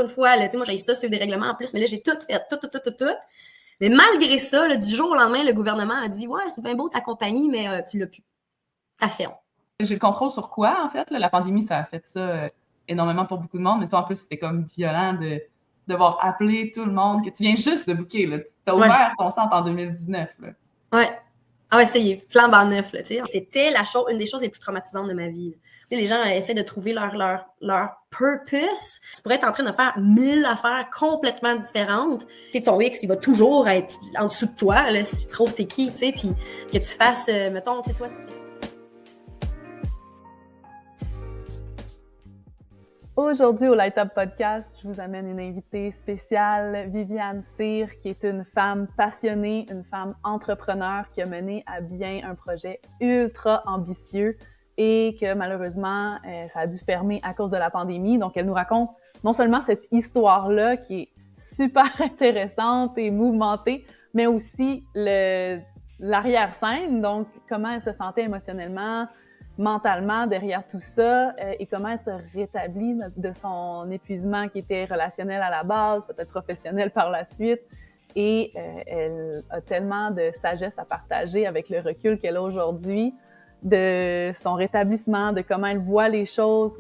une fois, là, moi, j'ai ça sur des règlements en plus, mais là, j'ai tout fait, tout. Mais malgré ça, là, du jour au lendemain, le gouvernement a dit « Ouais, c'est bien beau ta compagnie, mais tu l'as plus. T'as ferme. » J'ai le contrôle sur quoi, en fait? Là? La pandémie, ça a fait ça énormément pour beaucoup de monde, mais toi, en plus, c'était comme violent de devoir appeler tout le monde, que tu viens juste de booker. Tu as ouvert ton centre en 2019. Là. Ouais. Ah ouais, ça y est, flambant neuf. Là, c'était une des choses les plus traumatisantes de ma vie. Là. Les gens essaient de trouver leur purpose. Tu pourrais être en train de faire 1000 affaires complètement différentes. Ton X, il va toujours être en dessous de toi, là, si tu trouves t'es qui, tu sais, puis que tu fasses, mettons, tu sais, toi, Aujourd'hui, au Light Up Podcast, je vous amène une invitée spéciale, Viviane Cyr, qui est une femme passionnée, une femme entrepreneur qui a mené à bien un projet ultra ambitieux et que malheureusement, ça a dû fermer à cause de la pandémie. Donc, elle nous raconte non seulement cette histoire-là qui est super intéressante et mouvementée, mais aussi l'arrière-scène, donc comment elle se sentait émotionnellement, mentalement derrière tout ça et comment elle se rétablit de son épuisement qui était relationnel à la base, peut-être professionnel par la suite. Et elle a tellement de sagesse à partager avec le recul qu'elle a aujourd'hui, de son rétablissement, de comment elle voit les choses,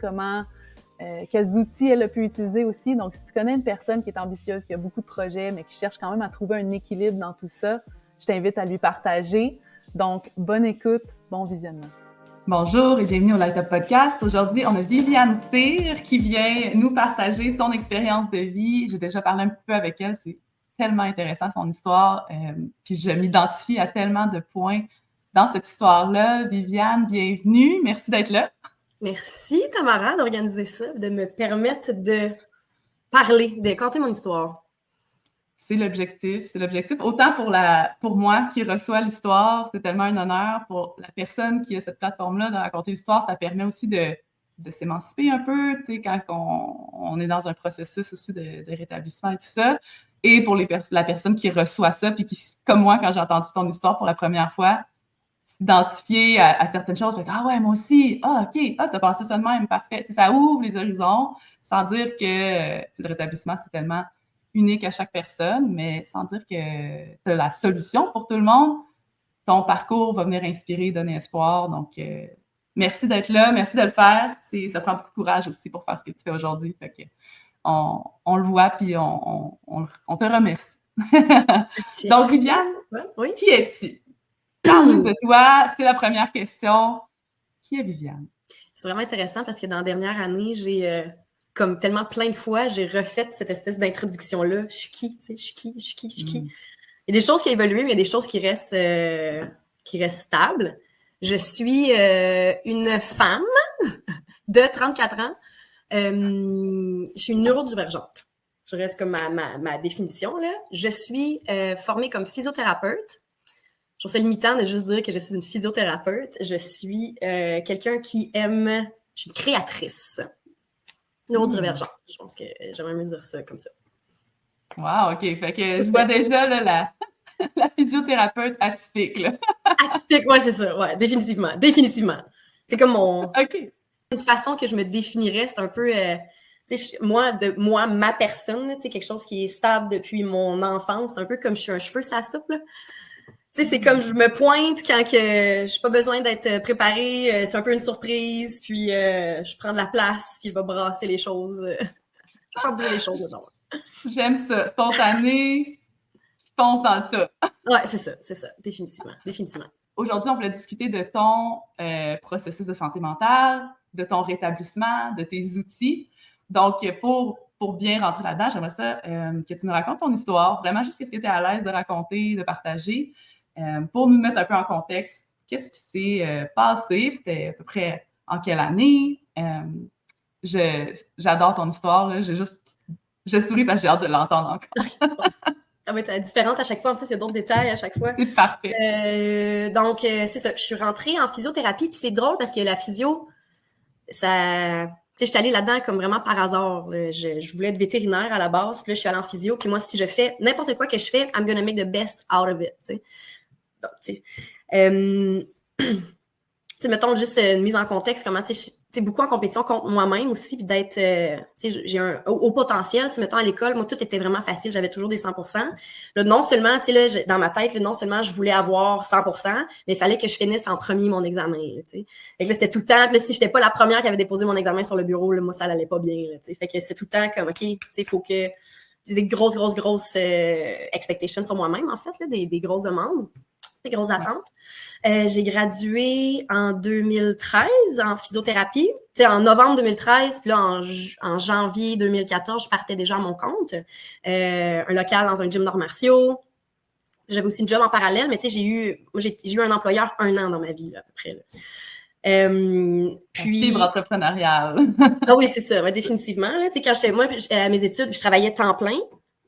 quels outils elle a pu utiliser aussi. Donc, si tu connais une personne qui est ambitieuse, qui a beaucoup de projets, mais qui cherche quand même à trouver un équilibre dans tout ça, je t'invite à lui partager. Donc, bonne écoute, bon visionnement. Bonjour et bienvenue au Light Up Podcast. Aujourd'hui, on a Viviane Cyr qui vient nous partager son expérience de vie. J'ai déjà parlé un petit peu avec elle, c'est tellement intéressant son histoire. Puis je m'identifie à tellement de points dans cette histoire-là. Viviane, bienvenue. Merci d'être là. Merci Tamara d'organiser ça, de me permettre de parler, de conter mon histoire. C'est l'objectif. Autant pour moi qui reçois l'histoire, c'est tellement un honneur. Pour la personne qui a cette plateforme-là de raconter l'histoire, ça permet aussi de s'émanciper un peu, tu sais, quand on est dans un processus aussi de rétablissement et tout ça. Et pour la personne qui reçoit ça, puis qui, comme moi, quand j'ai entendu ton histoire pour la première fois, s'identifier à certaines choses, « Ah ouais, moi aussi! Ah, OK! Ah, t'as pensé ça de même! Parfait! » Tu sais, ça ouvre les horizons, sans dire que le rétablissement, c'est tellement unique à chaque personne, mais sans dire que tu as la solution pour tout le monde. Ton parcours va venir inspirer, donner espoir. Donc, merci d'être là, merci de le faire. Ça prend beaucoup de courage aussi pour faire ce que tu fais aujourd'hui. Fait que on le voit, puis on te remercie. Donc, Viviane, oui. Qui es-tu? Parle-nous de toi. C'est la première question. Qui est Viviane? C'est vraiment intéressant parce que dans la dernière année, j'ai... comme tellement plein de fois, j'ai refait cette espèce d'introduction-là. Je suis qui, tu sais, je suis qui. Il y a des choses qui ont évolué, mais il y a des choses qui restent stables. Je suis une femme de 34 ans. Je suis neurodivergente. Je reste comme ma définition, là. Je suis formée comme physiothérapeute. Je trouve ça limitant de juste dire que je suis une physiothérapeute. Je suis quelqu'un qui aime... Je suis une créatrice. Neurodivergente. Je pense que j'aimerais mieux dire ça comme ça. Wow, OK. Fait que je vois déjà là, la physiothérapeute atypique. Là. Atypique, ouais, c'est ça. Ouais, définitivement. C'est comme une façon que je me définirais, c'est un peu... ma personne, quelque chose qui est stable depuis mon enfance, un peu comme je suis un cheveu sur la soupe, là. C'est comme je me pointe quand que j'ai pas besoin d'être préparée, c'est un peu une surprise, puis je prends de la place, puis je vais brasser les choses. Je vais faire bouger les choses dedans. J'aime ça. Spontané, je fonce dans le tas. Ouais, c'est ça. Définitivement. Aujourd'hui, on voulait discuter de ton processus de santé mentale, de ton rétablissement, de tes outils. Donc, pour bien rentrer là-dedans, j'aimerais ça que tu nous racontes ton histoire, vraiment juste ce que tu es à l'aise de raconter, de partager. Pour nous mettre un peu en contexte, qu'est-ce qui s'est passé, puis c'était à peu près en quelle année. J'adore ton histoire, là. Je souris parce que j'ai hâte de l'entendre encore. Ça va être différente à chaque fois. En plus, il y a d'autres détails à chaque fois. C'est parfait. Donc, c'est ça. Je suis rentrée en physiothérapie, puis c'est drôle parce que la physio, ça... Tu sais, je suis allée là-dedans comme vraiment par hasard. Je voulais être vétérinaire à la base, puis là, je suis allée en physio, puis moi, si je fais n'importe quoi que je fais, I'm gonna make the best out of it, tu sais. Donc, tu sais, mettons juste une mise en contexte, comment, tu sais, beaucoup en compétition contre moi-même aussi, puis d'être, j'ai un haut potentiel. Mettons, à l'école, moi, tout était vraiment facile. J'avais toujours des 100%. Là, non seulement, dans ma tête, là, non seulement je voulais avoir 100%, mais il fallait que je finisse en premier mon examen. Fait que là, c'était tout le temps. Puis là, si je n'étais pas la première qui avait déposé mon examen sur le bureau, là, moi, ça n'allait pas bien. Là, fait que c'était tout le temps comme, OK, il faut que... C'est des grosses expectations sur moi-même, en fait, là, des grosses demandes. Des grosses attentes. J'ai gradué en 2013 en physiothérapie. En novembre 2013, puis là, en janvier 2014, je partais déjà à mon compte. Un local dans un gym d'arts martiaux. J'avais aussi une job en parallèle, mais j'ai eu un employeur 1 an dans ma vie, là, à peu près. Puis... Fibre entrepreneuriale. Ah oui, c'est ça, ouais, définitivement. Là. Quand j'étais à mes études, je travaillais temps plein.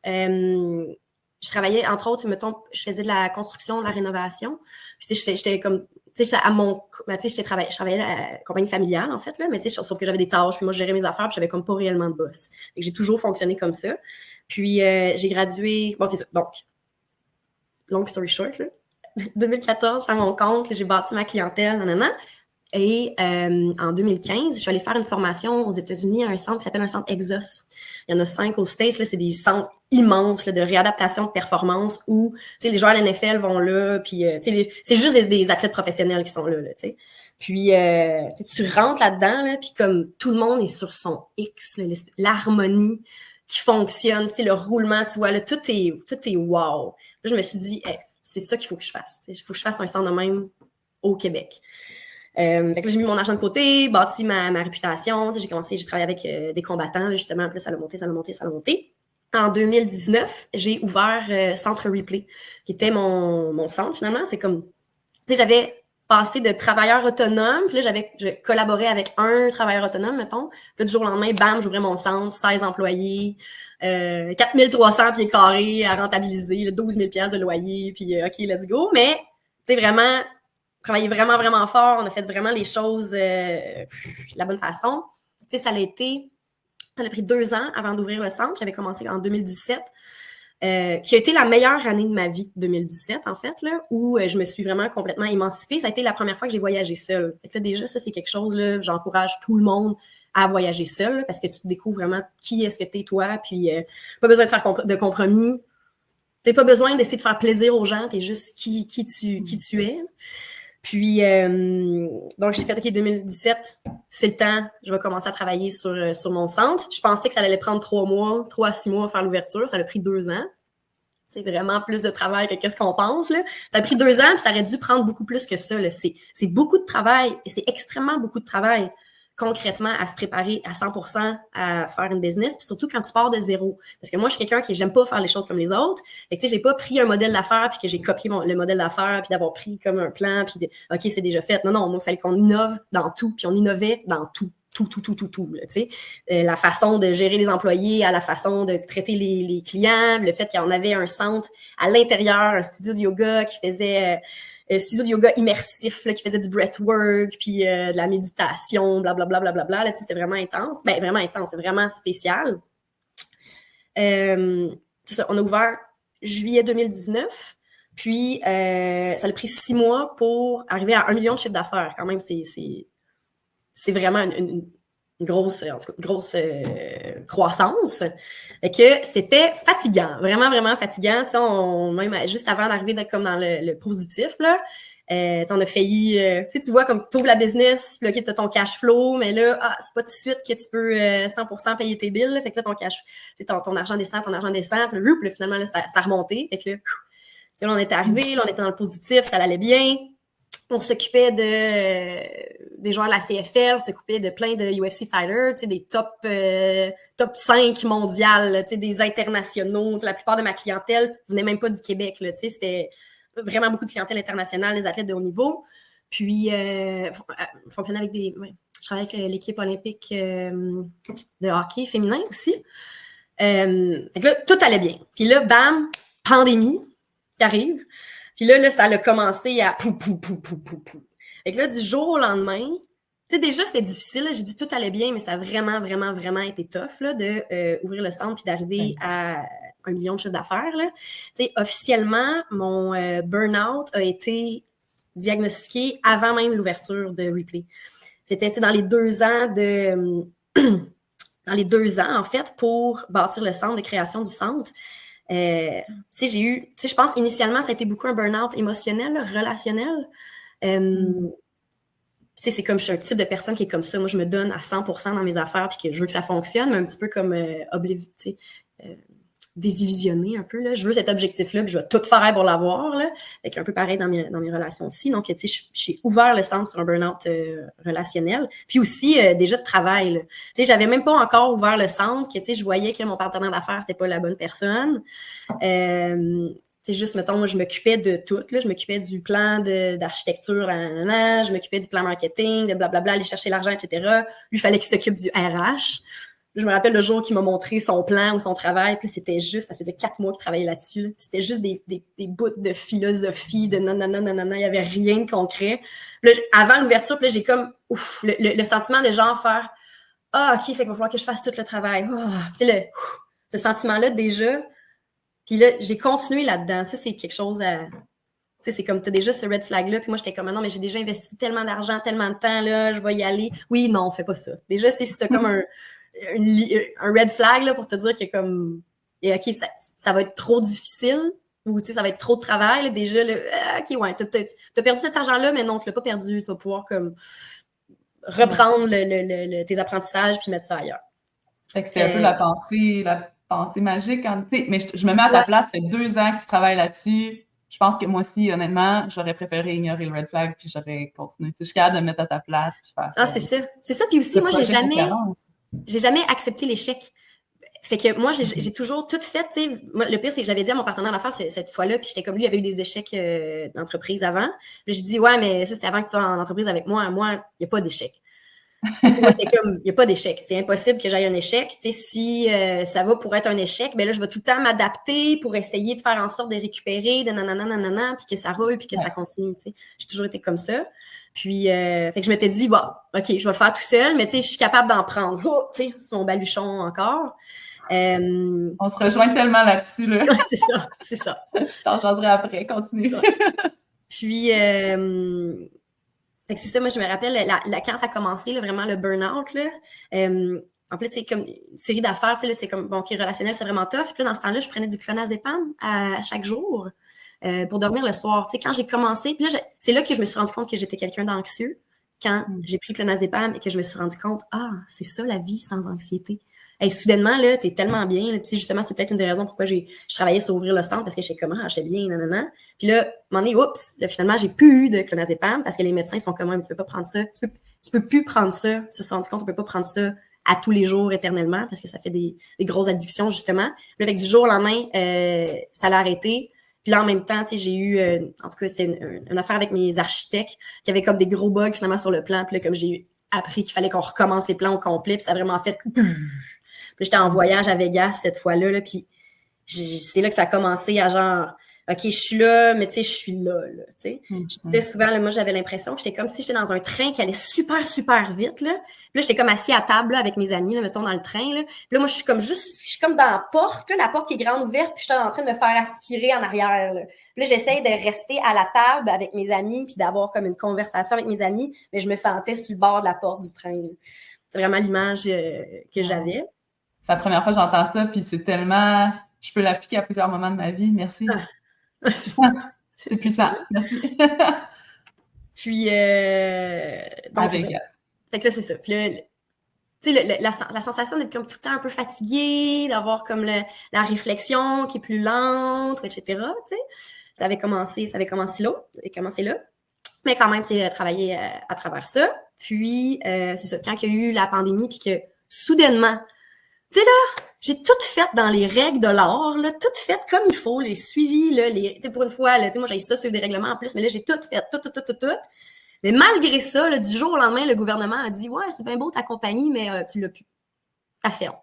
Je travaillais, entre autres, mettons, je faisais de la construction, de la rénovation. Puis, j'étais comme, j'étais à mon, je travaillais à la compagnie familiale, en fait, là, mais sauf que j'avais des tâches, puis moi, je gérais mes affaires, puis j'avais comme pas réellement de boss. Et j'ai toujours fonctionné comme ça. Puis, j'ai gradué, bon, c'est ça. Donc, long story short, là, 2014, je suis à mon compte, j'ai bâti ma clientèle, nanana. Et en 2015, je suis allée faire une formation aux États-Unis à un centre qui s'appelle un centre Exos. Il y en a 5 aux States, là, c'est des centres immenses là, de réadaptation de performance où les joueurs de la NFL vont là, puis c'est juste des athlètes professionnels qui sont là. Puis tu rentres là-dedans, là, puis comme tout le monde est sur son X, là, l'harmonie qui fonctionne, le roulement, tu vois, là, tout est wow. Là, je me suis dit, hey, c'est ça qu'il faut que je fasse. Il faut que je fasse un centre de même au Québec. Fait que là, j'ai mis mon argent de côté, bâti ma réputation. J'ai travaillé avec des combattants, là, justement. Puis là, ça a monté. En 2019, j'ai ouvert Centre Replay, qui était mon centre, finalement. C'est comme, j'avais passé de travailleur autonome, puis là, je collaborais avec un travailleur autonome, mettons. Puis là, du jour au lendemain, bam, j'ouvrais mon centre, 16 employés, 4300 pieds carrés à rentabiliser, là, 12 000 $ de loyer, puis OK, let's go. Mais, tu sais, vraiment... travaillé vraiment, vraiment fort. On a fait vraiment les choses de la bonne façon. Tu sais, ça a pris 2 ans avant d'ouvrir le centre. J'avais commencé en 2017, qui a été la meilleure année de ma vie, 2017, en fait, là, où je me suis vraiment complètement émancipée. Ça a été la première fois que j'ai voyagé seule. Fait que là, déjà, ça, c'est quelque chose, là, j'encourage tout le monde à voyager seul, parce que tu te découvres vraiment qui est-ce que t'es, toi, puis pas besoin de faire de compromis. T'as pas besoin d'essayer de faire plaisir aux gens, t'es juste qui tu es. Puis, donc, j'ai fait, OK, 2017, c'est le temps, je vais commencer à travailler sur mon centre. Je pensais que ça allait prendre 3 à 6 mois à faire l'ouverture. Ça a pris 2 ans. C'est vraiment plus de travail que qu'est-ce qu'on pense, là. Ça a pris 2 ans, puis ça aurait dû prendre beaucoup plus que ça, là. C'est beaucoup de travail, et c'est extrêmement beaucoup de travail, concrètement, à se préparer à 100% à faire une business, puis surtout quand tu pars de zéro. Parce que moi, je suis quelqu'un qui j'aime pas faire les choses comme les autres. Fait que, tu sais, j'ai pas pris un modèle d'affaires puis que j'ai copié le modèle d'affaires puis d'avoir pris comme un plan puis OK, c'est déjà fait. Non, moi, il fallait qu'on innove dans tout, puis on innovait dans tout. Tout, tu sais. La façon de gérer les employés, à la façon de traiter les clients, le fait qu'on avait un centre à l'intérieur, un studio de yoga qui faisait... studio de yoga immersif là, qui faisait du breathwork, puis de la méditation, blablabla. C'était vraiment intense. Ben, vraiment intense, c'est vraiment spécial. C'est ça, on a ouvert juillet 2019, puis ça a pris 6 mois pour arriver à 1 million de chiffre d'affaires. Quand même, c'est vraiment une grosse croissance. Et que c'était fatigant, vraiment, vraiment fatigant. Même juste avant d'arriver comme dans le positif, là, on a failli, tu vois, comme tu ouvres la business, puis là, tu as ton cash flow, mais là, c'est pas tout de suite que tu peux 100% payer tes bills. Là, fait que là, ton argent descend, puis là, finalement, là, ça a remonté. Fait que là, on était arrivé, là, on était dans le positif, ça allait bien. On s'occupait des joueurs de la CFL, on s'occupait de plein de UFC fighters, des top 5 mondiales, des internationaux. La plupart de ma clientèle venait même pas du Québec. Là, c'était vraiment beaucoup de clientèle internationale, des athlètes de haut niveau. Puis, fonctionnait avec je travaillais avec l'équipe olympique de hockey féminin aussi. Fait que là, tout allait bien. Puis là, bam, pandémie qui arrive. Puis là, ça a commencé à pou. Fait que là, du jour au lendemain, tu sais, déjà, c'était difficile. Là, j'ai dit tout allait bien, mais ça a vraiment, vraiment, vraiment été tough là, d'ouvrir le centre puis d'arriver à 1 million de chiffre d'affaires. Là. Tu sais, officiellement, mon burn-out a été diagnostiqué avant même l'ouverture de Replay. C'était dans les 2 ans dans les 2 ans, en fait, pour bâtir le centre, de création du centre. J'ai eu, je pense, initialement, ça a été beaucoup un burn-out émotionnel, là, relationnel. C'est comme je suis un type de personne qui est comme ça. Moi, je me donne à 100% dans mes affaires puis que je veux que ça fonctionne, mais un petit peu comme désillusionnée un peu. Là. Je veux cet objectif-là puis je vais tout faire pour l'avoir. Là. Fait un peu pareil dans mes relations aussi. Donc, j'ai ouvert le centre sur un burn-out relationnel. Puis aussi, déjà de travail. J'avais même pas encore ouvert le centre que je voyais que mon partenaire d'affaires, c'était pas la bonne personne. C'est juste, mettons, moi, je m'occupais de tout. Là. Je m'occupais du plan d'architecture, je m'occupais du plan marketing, de blablabla, aller chercher l'argent, etc. Lui, il fallait qu'il s'occupe du RH. Je me rappelle le jour qu'il m'a montré son plan ou son travail, puis c'était juste, ça faisait 4 mois qu'il travaillait là-dessus. Là. C'était juste des bouts de philosophie, de nanana, il n'y avait rien de concret. Puis là, avant l'ouverture, puis là, j'ai comme le sentiment de genre faire « Ah, OK, fait qu'il va falloir que je fasse tout le travail. Oh. » Tu sais, ce sentiment-là, déjà... Puis là, j'ai continué là-dedans. Ça, c'est quelque chose à... Tu sais, c'est comme, tu as déjà ce red flag-là. Puis moi, j'étais comme, non, mais j'ai déjà investi tellement d'argent, tellement de temps, là, je vais y aller. Oui, non, fais pas ça. Déjà, si tu as comme un red flag, là, pour te dire que comme, OK, ça va être trop difficile, ou, tu sais, ça va être trop de travail, là, déjà, là, OK, ouais, t'as perdu cet argent-là, mais non, tu l'as pas perdu. Tu vas pouvoir, comme, reprendre tes apprentissages puis mettre ça ailleurs. Fait que c'était un peu la pensée magique. Mais je me mets à ta place, ça fait 2 ans que tu travailles là-dessus. Je pense que moi aussi, honnêtement, j'aurais préféré ignorer le red flag puis j'aurais continué. Je suis capable de me mettre à ta place puis faire. Ah, c'est ça. C'est ça. Puis aussi, moi, j'ai jamais accepté l'échec. Fait que moi, j'ai toujours tout fait. Moi, le pire, c'est que j'avais dit à mon partenaire d'affaires cette fois-là, puis j'étais comme lui, il avait eu des échecs d'entreprise avant. Puis j'ai dit, ouais, mais ça, c'était avant que tu sois en entreprise avec moi. Moi, il n'y a pas d'échec. Moi, c'est comme, il n'y a pas d'échec. C'est impossible que j'aille un échec. Si ça va pour être un échec, ben là, je vais tout le temps m'adapter pour essayer de faire en sorte de récupérer, de nanana, puis que ça roule, puis que ça continue. J'ai toujours été comme ça. Puis, fait que je m'étais dit, bon, OK, je vais le faire tout seul, mais je suis capable d'en prendre. Oh, son baluchon encore. On se rejoint tellement là-dessus. Là. c'est ça. Je t'en jaserai après, continue. Puis, c'est ça, moi, je me rappelle, quand ça a commencé, là, vraiment le burn-out, là, en plus, c'est comme une série d'affaires, c'est comme, bon, qui relationnel, c'est vraiment tough. Puis là, dans ce temps-là, je prenais du clonazepam à chaque jour pour dormir le soir. Quand j'ai commencé, puis là, c'est là que je me suis rendu compte que j'étais quelqu'un d'anxieux, quand j'ai pris le clonazepam et que je me suis rendu compte, c'est ça la vie sans anxiété. Et soudainement, là, t'es tellement bien. Là, puis justement, c'est peut-être une des raisons pourquoi je travaillais sur ouvrir le centre, parce que j'étais comme, j'étais bien, nanana. Puis là, à un moment donné, là, finalement, j'ai plus eu de clonazepam parce que les médecins sont comme, tu peux pas prendre ça. Tu peux plus prendre ça. Ils se sont rendu compte, on peut pas prendre ça à tous les jours éternellement parce que ça fait des grosses addictions, justement. Puis avec du jour au lendemain, ça l'a arrêté. Puis là, en même temps, j'ai eu, en tout cas, c'est une affaire avec mes architectes qui avaient comme des gros bugs, finalement, sur le plan. Puis là, comme j'ai appris qu'il fallait qu'on recommence les plans au complet, puis ça a vraiment fait... Puis j'étais en voyage à Vegas cette fois-là, là, puis c'est là que ça a commencé à genre, OK, je suis là, mais tu sais, je suis là, tu sais. Je disais souvent, là, moi, j'avais l'impression que j'étais comme si j'étais dans un train qui allait super, super vite, là. Puis là, j'étais comme assis à table, là, avec mes amis, là, mettons, dans le train, là. Puis là, moi, je suis comme dans la porte, là, la porte qui est grande ouverte, puis je suis en train de me faire aspirer en arrière, là. Puis là, j'essaye de rester à la table avec mes amis, puis d'avoir comme une conversation avec mes amis, mais je me sentais sur le bord de la porte du train, là. C'est vraiment l'image que j'avais. C'est la première fois que j'entends ça, puis c'est tellement... Je peux l'appliquer à plusieurs moments de ma vie. Merci. C'est puissant. Merci. Puis, donc, c'est ça. Fait que là, c'est ça. Puis là, tu sais, la sensation d'être comme tout le temps un peu fatigué, d'avoir comme la réflexion qui est plus lente, etc., tu sais. Ça avait commencé là. Mais quand même, tu sais, travailler à travers ça. Puis, c'est ça, quand il y a eu la pandémie, puis que soudainement, tu sais, là, j'ai tout fait dans les règles de l'art, là, tout fait comme il faut, j'ai suivi, là, tu sais, pour une fois, là, tu sais, moi, j'ai ça sur des règlements en plus, mais là, j'ai tout fait, tout. Mais malgré ça, là, du jour au lendemain, le gouvernement a dit, ouais, c'est bien beau ta compagnie, mais tu l'as plus. T'as ferme.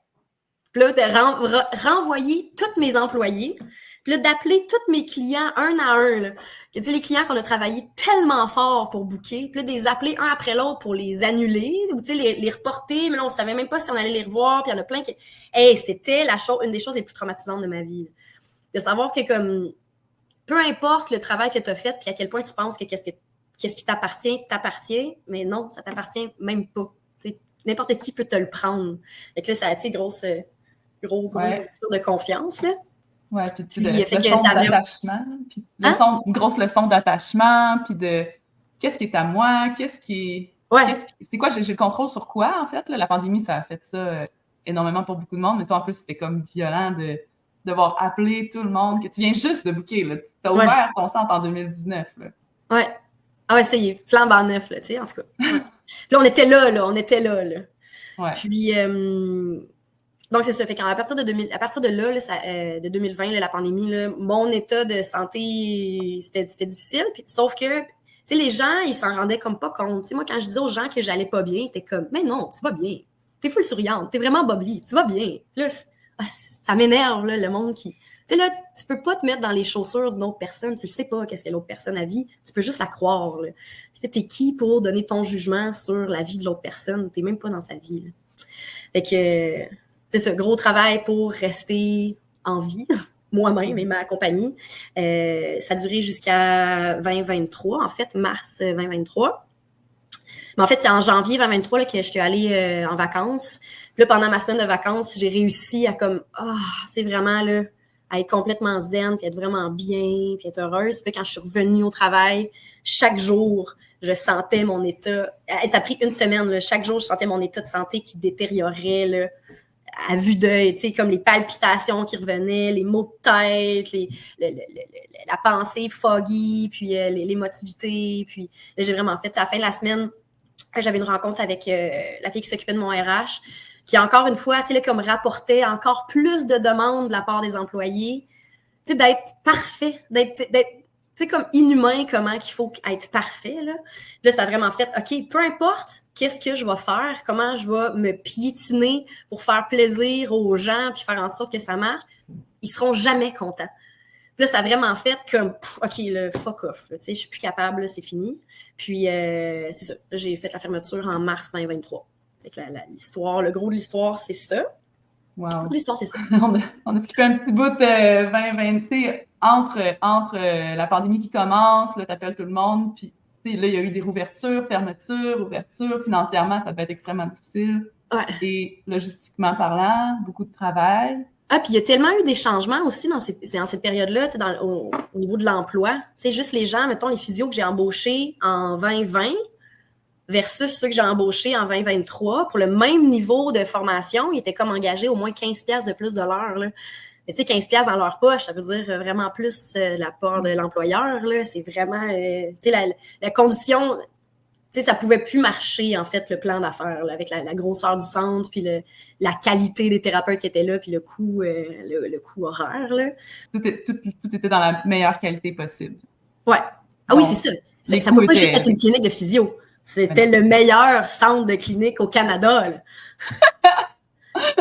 Puis là, de renvoyer tous mes employés, puis là, d'appeler tous mes clients un à un, là. Tu sais, les clients qu'on a travaillé tellement fort pour booker, puis là, de les appeler un après l'autre pour les annuler, ou tu sais, les reporter, mais là, on savait même pas si on allait les revoir, puis il y en a plein qui... Hey, c'était une des choses les plus traumatisantes de ma vie, là. De savoir que, comme, peu importe le travail que tu as fait, puis à quel point tu penses que qu'est-ce qui t'appartient, mais non, ça t'appartient même pas. T'sais, n'importe qui peut te le prendre. Fait que là, ça a été gros rupture de confiance, là. Ouais, puis tu Puis, fait que leçon ça d'attachement, puis une grosse leçon d'attachement, puis de qu'est-ce qui est à moi, c'est quoi, j'ai le contrôle sur quoi, en fait, là? La pandémie, ça a fait ça énormément pour beaucoup de monde, mais toi, en plus, c'était comme violent de devoir appeler tout le monde, que tu viens juste de booker, là. Tu as ouvert ton centre en 2019, là. Ouais. Ah ouais, ça y est, flambant neuf, là, tu sais, en tout cas. Ouais. Puis là, on était là. Ouais. Puis, donc, c'est ça. Fait qu'à partir de là, de 2020, là, la pandémie, là, mon état de santé, c'était difficile. Puis, sauf que, tu sais, les gens, ils s'en rendaient comme pas compte. Tu sais, moi, quand je disais aux gens que j'allais pas bien, t'es comme, mais non, tu vas bien. T'es full souriante. T'es vraiment bubbly. Tu vas bien. Là, ça m'énerve, là, le monde qui... Tu sais, là, tu peux pas te mettre dans les chaussures d'une autre personne. Tu le sais pas qu'est-ce que l'autre personne a vit. Tu peux juste la croire, là. Tu sais, t'es qui pour donner ton jugement sur la vie de l'autre personne? T'es même pas dans sa vie, là. Fait que... c'est ça, gros travail pour rester en vie, moi-même et ma compagnie. Ça a duré jusqu'à 2023, en fait, mars 2023. Mais en fait, c'est en janvier 2023 là, que je suis allée en vacances. Puis là, pendant ma semaine de vacances, j'ai réussi à comme, c'est vraiment là, à être complètement zen, puis être vraiment bien, puis être heureuse. Puis quand je suis revenue au travail, chaque jour, je sentais mon état... Ça a pris une semaine, là, chaque jour, je sentais mon état de santé qui détériorait, là, à vue d'œil, tu sais, comme les palpitations qui revenaient, les maux de tête, la pensée foggy, puis l'émotivité. Puis là, j'ai vraiment fait, à la fin de la semaine, j'avais une rencontre avec la fille qui s'occupait de mon RH, qui, encore une fois, tu sais, là, comme rapportait encore plus de demandes de la part des employés, tu sais, d'être parfait, d'être tu sais, comme inhumain, comment qu'il faut être parfait, là. Là, ça a vraiment fait, OK, peu importe qu'est-ce que je vais faire, comment je vais me piétiner pour faire plaisir aux gens puis faire en sorte que ça marche, ils seront jamais contents. Puis là, ça a vraiment fait comme, OK, le fuck off, tu sais, je suis plus capable, là, c'est fini. Puis, c'est ça, j'ai fait la fermeture en mars 2023. Fait que l'histoire, le gros de l'histoire, c'est ça. Wow. Le gros de l'histoire, c'est ça. On a skippé un petit bout de 2020, entre la pandémie qui commence, là, t'appelles tout le monde, puis là, il y a eu des rouvertures, fermetures, ouvertures. Financièrement, ça peut être extrêmement difficile. Ouais. Et logistiquement parlant, beaucoup de travail. Ah, puis il y a tellement eu des changements aussi dans cette période-là, tu sais, au niveau de l'emploi. Tu sais, juste les gens, mettons, les physios que j'ai embauchés en 2020 versus ceux que j'ai embauchés en 2023, pour le même niveau de formation, ils étaient comme engagés au moins 15$ de plus de l'heure, là. Mais tu sais, 15$ dans leur poche, ça veut dire vraiment plus de la part de l'employeur, là. C'est vraiment, tu sais, la condition... Tu sais, ça pouvait plus marcher, en fait, le plan d'affaires, là, avec la grosseur du centre, puis la qualité des thérapeutes qui étaient là, puis le coût horaire, là. Tout était dans la meilleure qualité possible. Ouais. Ah oui, c'est ça. Ça ne peut pas juste être une clinique de physio. C'était le meilleur centre de clinique au Canada, là.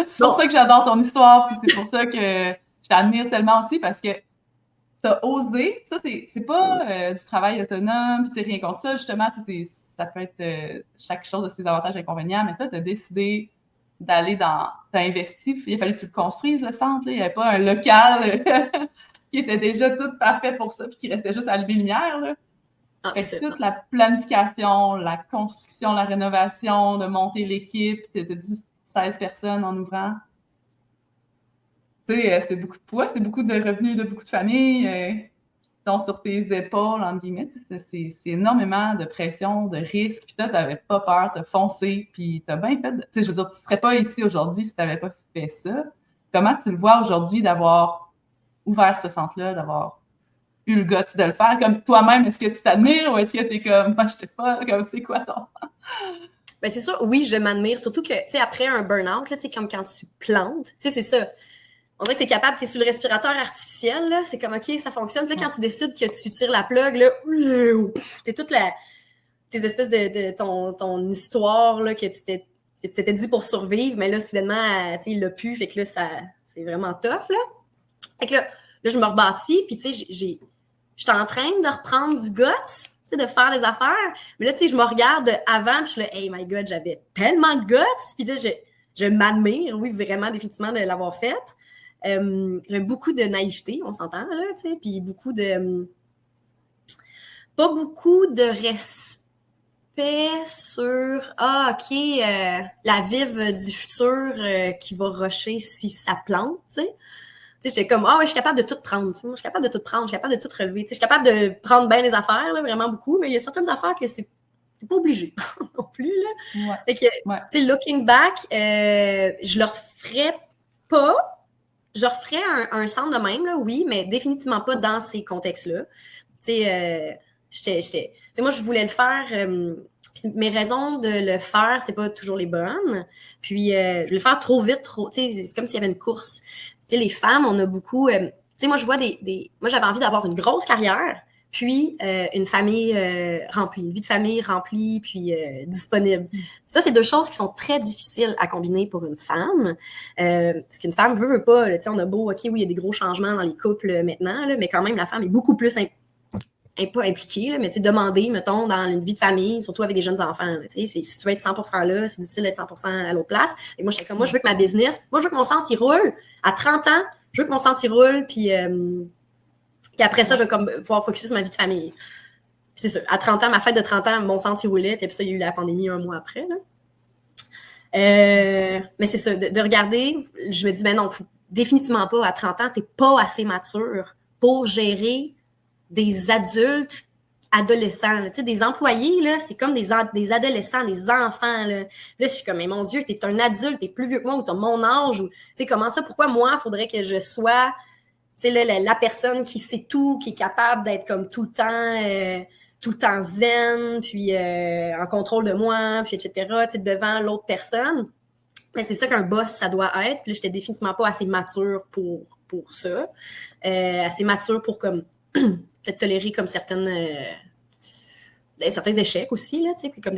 C'est pour ça que j'adore ton histoire, puis c'est pour ça que je t'admire tellement aussi, parce que t'as osé. Ça, c'est pas du travail autonome, puis rien contre ça, justement, ça peut être chaque chose de ses avantages et inconvénients, mais toi, tu as décidé d'aller t'as investi, il a fallu que tu le construises, le centre, là. Il n'y avait pas un local qui était déjà tout parfait pour ça, puis qui restait juste à allumer lumière, là. Fait que toute la planification, la construction, la rénovation, de monter l'équipe, de 16 personnes en ouvrant. Tu sais, c'était beaucoup de poids, c'était beaucoup de revenus de beaucoup de familles qui sont sur tes épaules, entre guillemets. C'est énormément de pression, de risques. Puis toi, t'avais pas peur, t'as foncé, puis t'as bien fait. Tu sais, je veux dire, tu serais pas ici aujourd'hui si t'avais pas fait ça. Comment tu le vois aujourd'hui d'avoir ouvert ce centre-là, d'avoir eu le guts de le faire? Comme toi-même, est-ce que tu t'admires ou est-ce que t'es comme, moi, je t'ai pas, comme c'est quoi ton... Ben c'est sûr, oui, je m'admire. Surtout que, tu sais, après un burn-out, là, tu sais, comme quand tu plantes, tu sais, c'est ça. On dirait que tu es capable, tu es sur le respirateur artificiel, là, c'est comme, OK, ça fonctionne. Puis là, quand tu décides que tu tires la plug, là, t'es toute tes espèces de ton histoire, là, que tu t'étais dit pour survivre, mais là, soudainement, tu sais, il l'a pu, fait que là, c'est vraiment tough, là. Fait que là, je me rebâtis, puis tu sais, j'étais en train de reprendre du guts, tu sais, de faire des affaires, mais là, tu sais, je me regarde avant, puis je suis là, hey my God, j'avais tellement de guts, puis là, je m'admire, oui, vraiment, définitivement, de l'avoir fait. J'ai beaucoup de naïveté, on s'entend, là, tu sais, puis beaucoup de pas beaucoup de respect sur OK, la vive du futur qui va rusher si ça plante, tu sais. Tu sais, j'étais comme, ouais, je suis capable de tout prendre. Moi, je suis capable de tout prendre, je suis capable de tout relever. Tu sais, je suis capable de prendre bien les affaires, là, vraiment beaucoup, mais il y a certaines affaires que c'est pas obligé non plus, là. Ouais. Fait que, tu sais, looking back, je le referais pas. Je referais un centre de même, là, oui, mais définitivement pas dans ces contextes-là. Tu sais, moi, je voulais le faire. Puis mes raisons de le faire, c'est pas toujours les bonnes. Puis, je voulais le faire trop vite, trop. Tu sais, c'est comme s'il y avait une course. Tu sais, les femmes, on a beaucoup. Tu sais, moi, je vois moi, j'avais envie d'avoir une grosse carrière, puis une famille remplie, une vie de famille remplie, puis disponible. Ça, c'est deux choses qui sont très difficiles à combiner pour une femme. Parce qu'une femme veut pas. Tu sais, on a beau, OK, oui, il y a des gros changements dans les couples maintenant, là, mais quand même, la femme est beaucoup plus pas impliquée, là, mais tu sais, demander, mettons, dans une vie de famille, surtout avec des jeunes enfants. Tu sais, si tu veux être 100% là, c'est difficile d'être 100% à l'autre place. Et moi, j'étais comme, moi, je veux que ma business, moi, je veux que mon centre, il roule. À 30 ans, je veux que mon centre, il roule, puis après ça, je vais comme pouvoir focuser sur ma vie de famille. Puis c'est ça. À 30 ans, ma fête de 30 ans, mon centre, il roulait, puis après ça, il y a eu la pandémie un mois après, là. Mais c'est ça, de regarder, je me dis, ben non, définitivement pas, à 30 ans, t'es pas assez mature pour gérer des adultes adolescents. Tu sais, des employés, là, c'est comme des adolescents, des enfants. Là, je suis comme, mais mon Dieu, t'es un adulte, t'es plus vieux que moi ou t'as mon âge. Tu sais, comment ça, pourquoi moi, il faudrait que je sois, tu sais, la personne qui sait tout, qui est capable d'être comme tout le temps zen, puis en contrôle de moi, puis etc., tu sais, devant l'autre personne. Mais c'est ça qu'un boss, ça doit être. Puis là, j'étais définitivement pas assez mature pour ça. Assez mature pour comme peut-être tolérer comme certains échecs aussi, là, tu sais, comme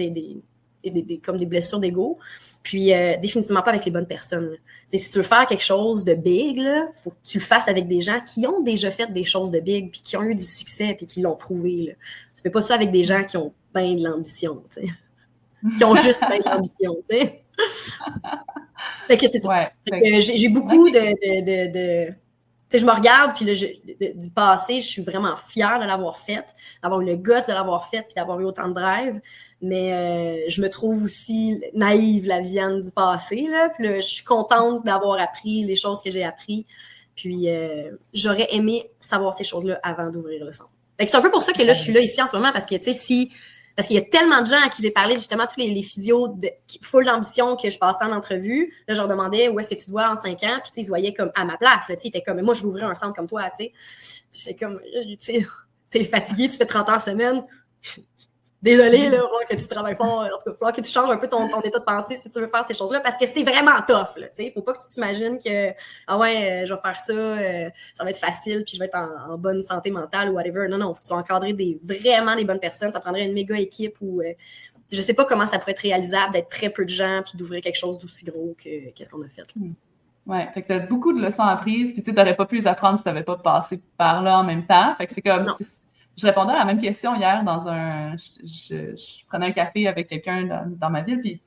comme des blessures d'ego. Puis définitivement pas avec les bonnes personnes. Si tu veux faire quelque chose de big, il faut que tu le fasses avec des gens qui ont déjà fait des choses de big, puis qui ont eu du succès, puis qui l'ont prouvé. Là. Tu fais pas ça avec des gens qui ont bien de l'ambition, tu sais. Qui ont juste bien de l'ambition, tu sais. Fait que c'est ça. Ouais, j'ai beaucoup de tu sais, je me regarde, puis là, du passé, je suis vraiment fière de l'avoir faite, d'avoir eu le guts de l'avoir faite, puis d'avoir eu autant de drive. Mais je me trouve aussi naïve, la Viviane du passé. Là. Puis là, je suis contente d'avoir appris les choses que j'ai apprises. Puis j'aurais aimé savoir ces choses-là avant d'ouvrir le centre. Fait que c'est un peu pour ça que là, je suis là ici en ce moment, parce que, tu sais, parce qu'il y a tellement de gens à qui j'ai parlé, justement, tous les physios full d'ambition que je passais en entrevue. Là, je leur demandais où est-ce que tu te vois en 5 ans. Puis, tu sais, ils se voyaient comme à ma place. Là, ils étaient comme, mais moi, je vais ouvrir un centre comme toi, tu sais. Puis, j'étais comme, tu sais, t'es fatigué, tu fais 30 heures semaine. Désolée, là, que tu travailles fort. En tout cas, il va falloir que tu changes un peu ton état de pensée si tu veux faire ces choses-là, parce que c'est vraiment tough, là, tu sais. Faut pas que tu t'imagines que, ah ouais, je vais faire ça, ça va être facile, puis je vais être en bonne santé mentale ou whatever. Non, faut que tu encadrer vraiment des bonnes personnes. Ça prendrait une méga équipe ou, je sais pas comment ça pourrait être réalisable d'être très peu de gens puis d'ouvrir quelque chose d'aussi gros que qu'est-ce qu'on a fait, là. Ouais, fait que t'as beaucoup de leçons apprises, puis tu sais, t'aurais pas pu les apprendre si t'avais pas passé par là en même temps. Fait que c'est comme... Je répondais à la même question hier dans je prenais un café avec quelqu'un dans ma ville, puis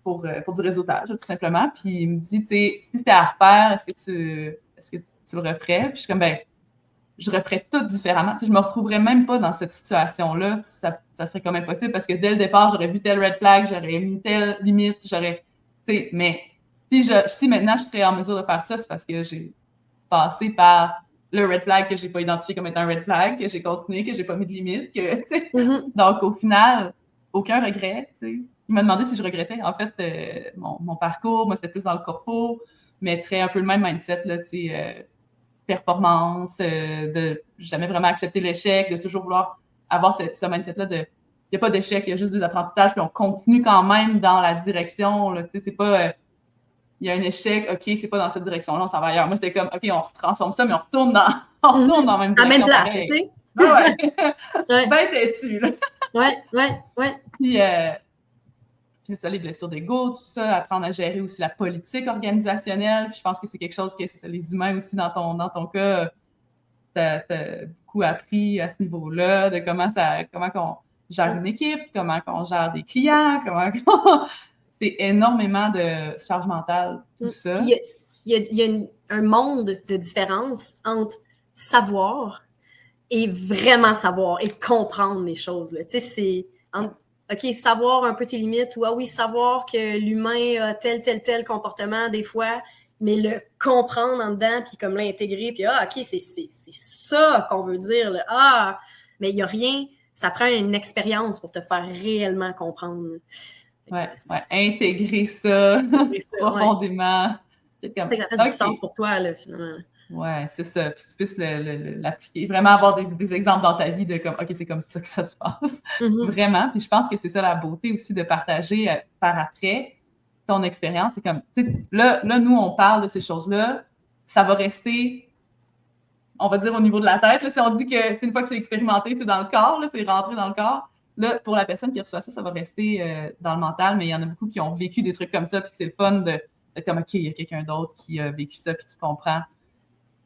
pour du réseautage, tout simplement. Puis il me dit, tu sais, si c'était à refaire, est-ce que tu le referais? Puis je suis comme, ben, je referais tout différemment. Tu sais, je me retrouverais même pas dans cette situation-là. Ça serait comme impossible parce que dès le départ, j'aurais vu tel red flag, j'aurais mis telle limite, tu sais, mais si maintenant je serais en mesure de faire ça, c'est parce que j'ai passé par le red flag que j'ai pas identifié comme étant un red flag, que j'ai continué, que j'ai pas mis de limite, que, tu sais. Donc, au final, aucun regret, tu sais. Il m'a demandé si je regrettais. En fait, mon parcours, moi, c'était plus dans le corpo, mais très un peu le même mindset, là, tu sais, performance, de jamais vraiment accepter l'échec, de toujours vouloir avoir ce mindset-là de il n'y a pas d'échec, il y a juste des apprentissages, puis on continue quand même dans la direction, là, tu sais, c'est pas... il y a un échec, OK, c'est pas dans cette direction-là, on s'en va ailleurs. Moi, c'était comme, OK, on transforme ça, mais on retourne dans la même direction. À la même place, tu sais. Ouais. Ben têtu, là. Ouais. Puis c'est ça, les blessures d'ego, tout ça, apprendre à gérer aussi la politique organisationnelle. Puis je pense que c'est quelque chose que c'est ça, les humains aussi, dans ton cas, t'as beaucoup appris à ce niveau-là, de comment qu'on gère une équipe, comment qu'on gère des clients, c'est énormément de charge mentale, tout ça. Il y a un monde de différence entre savoir et vraiment savoir et comprendre les choses. Tu sais, c'est OK, savoir un peu tes limites ou ah oui, savoir que l'humain a tel comportement des fois, mais le comprendre en dedans, puis comme l'intégrer, puis ah, OK, c'est ça qu'on veut dire. Là. Ah, mais il n'y a rien, ça prend une expérience pour te faire réellement comprendre. Ouais, intégrer ça profondément. Ouais. Que ça fasse du sens pour toi, là, finalement. Ouais, c'est ça. Puis tu puisses l'appliquer, vraiment avoir des exemples dans ta vie de comme, OK, c'est comme ça que ça se passe. Vraiment. Puis je pense que c'est ça la beauté aussi de partager par après ton expérience. C'est comme, tu sais, là, nous, on parle de ces choses-là. Ça va rester, on va dire, au niveau de la tête. Là, si on dit que c'est une fois que c'est expérimenté, c'est dans le corps, là, c'est rentré dans le corps. Là, pour la personne qui reçoit ça, ça va rester dans le mental, mais il y en a beaucoup qui ont vécu des trucs comme ça, puis c'est le fun d'être comme, OK, il y a quelqu'un d'autre qui a vécu ça, puis qui comprend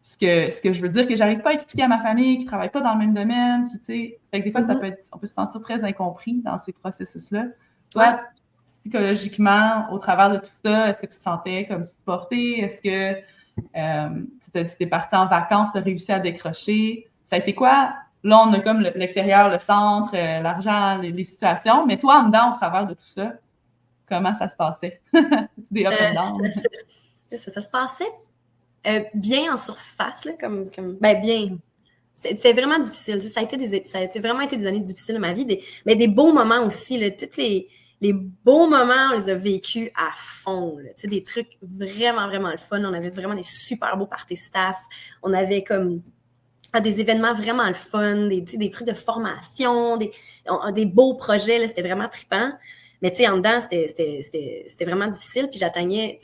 ce que je veux dire, que j'arrive pas à expliquer à ma famille, qui travaille pas dans le même domaine, qui, tu sais, fait que des fois, ça peut être, on peut se sentir très incompris dans ces processus-là. Toi, psychologiquement, au travers de tout ça, est-ce que tu te sentais comme supportée? Est-ce que tu t'as dit que t'es partie en vacances, tu as réussi à décrocher? Ça a été quoi? Là, on a comme l'extérieur, le centre, l'argent, les situations, mais toi, en dedans, au travers de tout ça, comment ça se passait? Des up and down? Ça se passait bien en surface, là, ben bien. C'est vraiment difficile. Ça a vraiment été des années difficiles de ma vie, mais des beaux moments aussi. Là, tous les beaux moments, on les a vécus à fond. Là, des trucs vraiment, vraiment le fun. On avait vraiment des super beaux parties staff. On avait comme des événements vraiment le fun, des trucs de formation, des beaux projets. Là, c'était vraiment trippant. Mais en dedans, c'était vraiment difficile. Puis j'atteignais,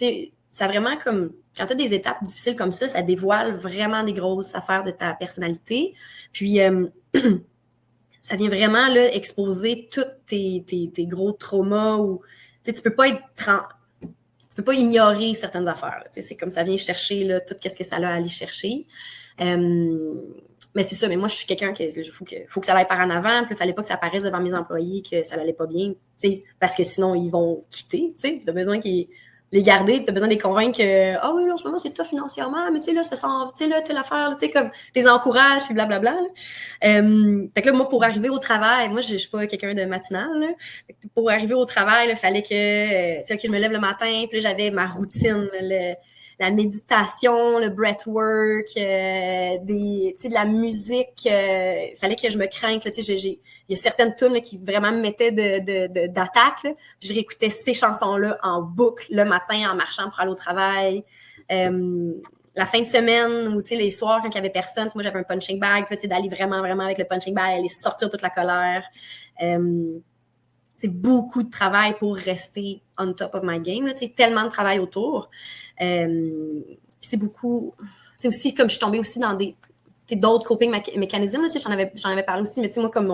ça vraiment comme, quand tu as des étapes difficiles comme ça dévoile vraiment des grosses affaires de ta personnalité. Puis ça vient vraiment là, exposer tous tes gros traumas ou tu peux pas tu peux pas ignorer certaines affaires. C'est comme ça vient chercher là, tout ce que ça a à aller chercher. Mais c'est ça, mais moi, je suis quelqu'un qui faut que ça aille par en avant. Puis il fallait pas que ça apparaisse devant mes employés que ça n'allait pas bien, parce que sinon, ils vont quitter. Tu as besoin qu'ils les garder, tu as besoin de les convaincre que ah oui, là, en ce moment, c'est tough financièrement, mais là, ça sent, là, telle affaire, comme t'es encourages, puis blablabla. Fait que là, moi, pour arriver au travail, moi, je suis pas quelqu'un de matinal. Là. Pour arriver au travail, il fallait que je me lève le matin, puis là, j'avais ma routine, la méditation, le breathwork, de la musique. Il fallait que je me crainte. Il y a certaines tunes qui vraiment me mettaient d'attaque. Là. Je réécoutais ces chansons-là en boucle le matin en marchant pour aller au travail. La fin de semaine ou les soirs quand il n'y avait personne, moi j'avais un punching bag, d'aller vraiment, vraiment avec le punching bag, aller sortir toute la colère. C'est beaucoup de travail pour rester on top of my game. Là, tellement de travail autour. C'est beaucoup. C'est aussi comme je suis tombée aussi dans d'autres coping mécanismes. Là, j'en avais parlé aussi, mais moi, comme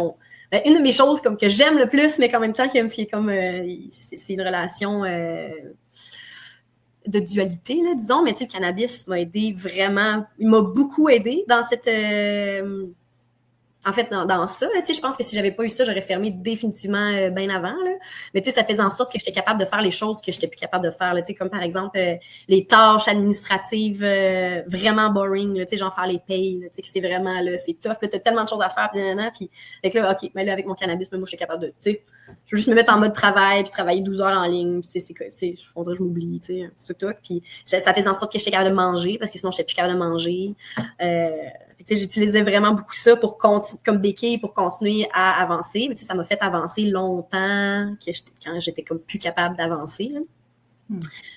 une de mes choses comme que j'aime le plus, mais qu'en même temps, c'est une relation de dualité, là, disons. Mais le cannabis m'a aidé vraiment. Il m'a beaucoup aidé dans cette. En fait, dans ça, je pense que si j'avais pas eu ça, j'aurais fermé définitivement bien avant. Là. Mais ça faisait en sorte que j'étais capable de faire les choses que j'étais plus capable de faire. Là, comme par exemple, les tâches administratives vraiment boring, là, genre faire les payes, là, que c'est vraiment, là, c'est tough. Tu as tellement de choses à faire, puis fait que là, OK, mais là, avec mon cannabis, moi, je suis capable de, je veux juste me mettre en mode travail, puis travailler 12 heures en ligne, puis on dirait que je m'oublie, c'est tout. Puis ça faisait en sorte que j'étais capable de manger, parce que sinon, j'étais plus capable de manger. J'utilisais vraiment beaucoup ça pour comme béquille pour continuer à avancer. Mais ça m'a fait avancer longtemps quand j'étais comme plus capable d'avancer.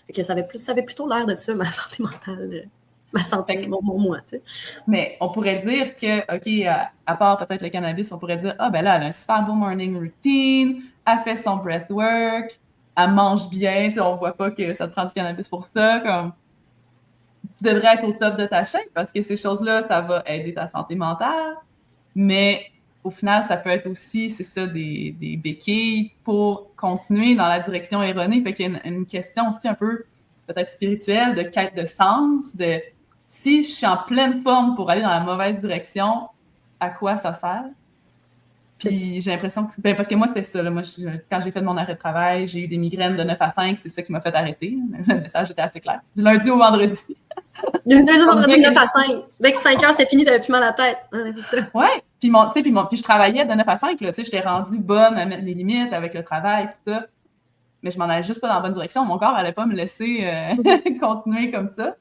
Fait que ça avait plutôt l'air de ça, ma santé mentale, ma santé, moi. T'sais. Mais on pourrait dire que, OK, à part peut-être le cannabis, on pourrait dire, ah ben là, elle a un super beau morning routine, elle fait son breathwork, elle mange bien, on voit pas que ça te prend du cannabis pour ça, comme... Tu devrais être au top de ta chaîne parce que ces choses-là, ça va aider ta santé mentale. Mais au final, ça peut être aussi, c'est ça, des béquilles pour continuer dans la direction erronée. Fait qu'il y a une question aussi un peu peut-être spirituelle, de quête de sens, de si je suis en pleine forme pour aller dans la mauvaise direction, à quoi ça sert? Puis j'ai l'impression que... Ben, parce que moi, c'était ça. Là. Moi, quand j'ai fait mon arrêt de travail, j'ai eu des migraines de 9 à 5. C'est ça qui m'a fait arrêter. Le message était assez clair. Du lundi au vendredi. Du lundi au vendredi, 9 à 5. Dès que 5 heures, c'était fini, t'avais plus mal à la tête. Ouais, c'est ça. Ouais. Puis je travaillais de 9 à 5. J'étais rendue bonne à mettre mes limites avec le travail, tout ça. Mais je m'en allais juste pas dans la bonne direction. Mon corps n'allait pas me laisser continuer comme ça.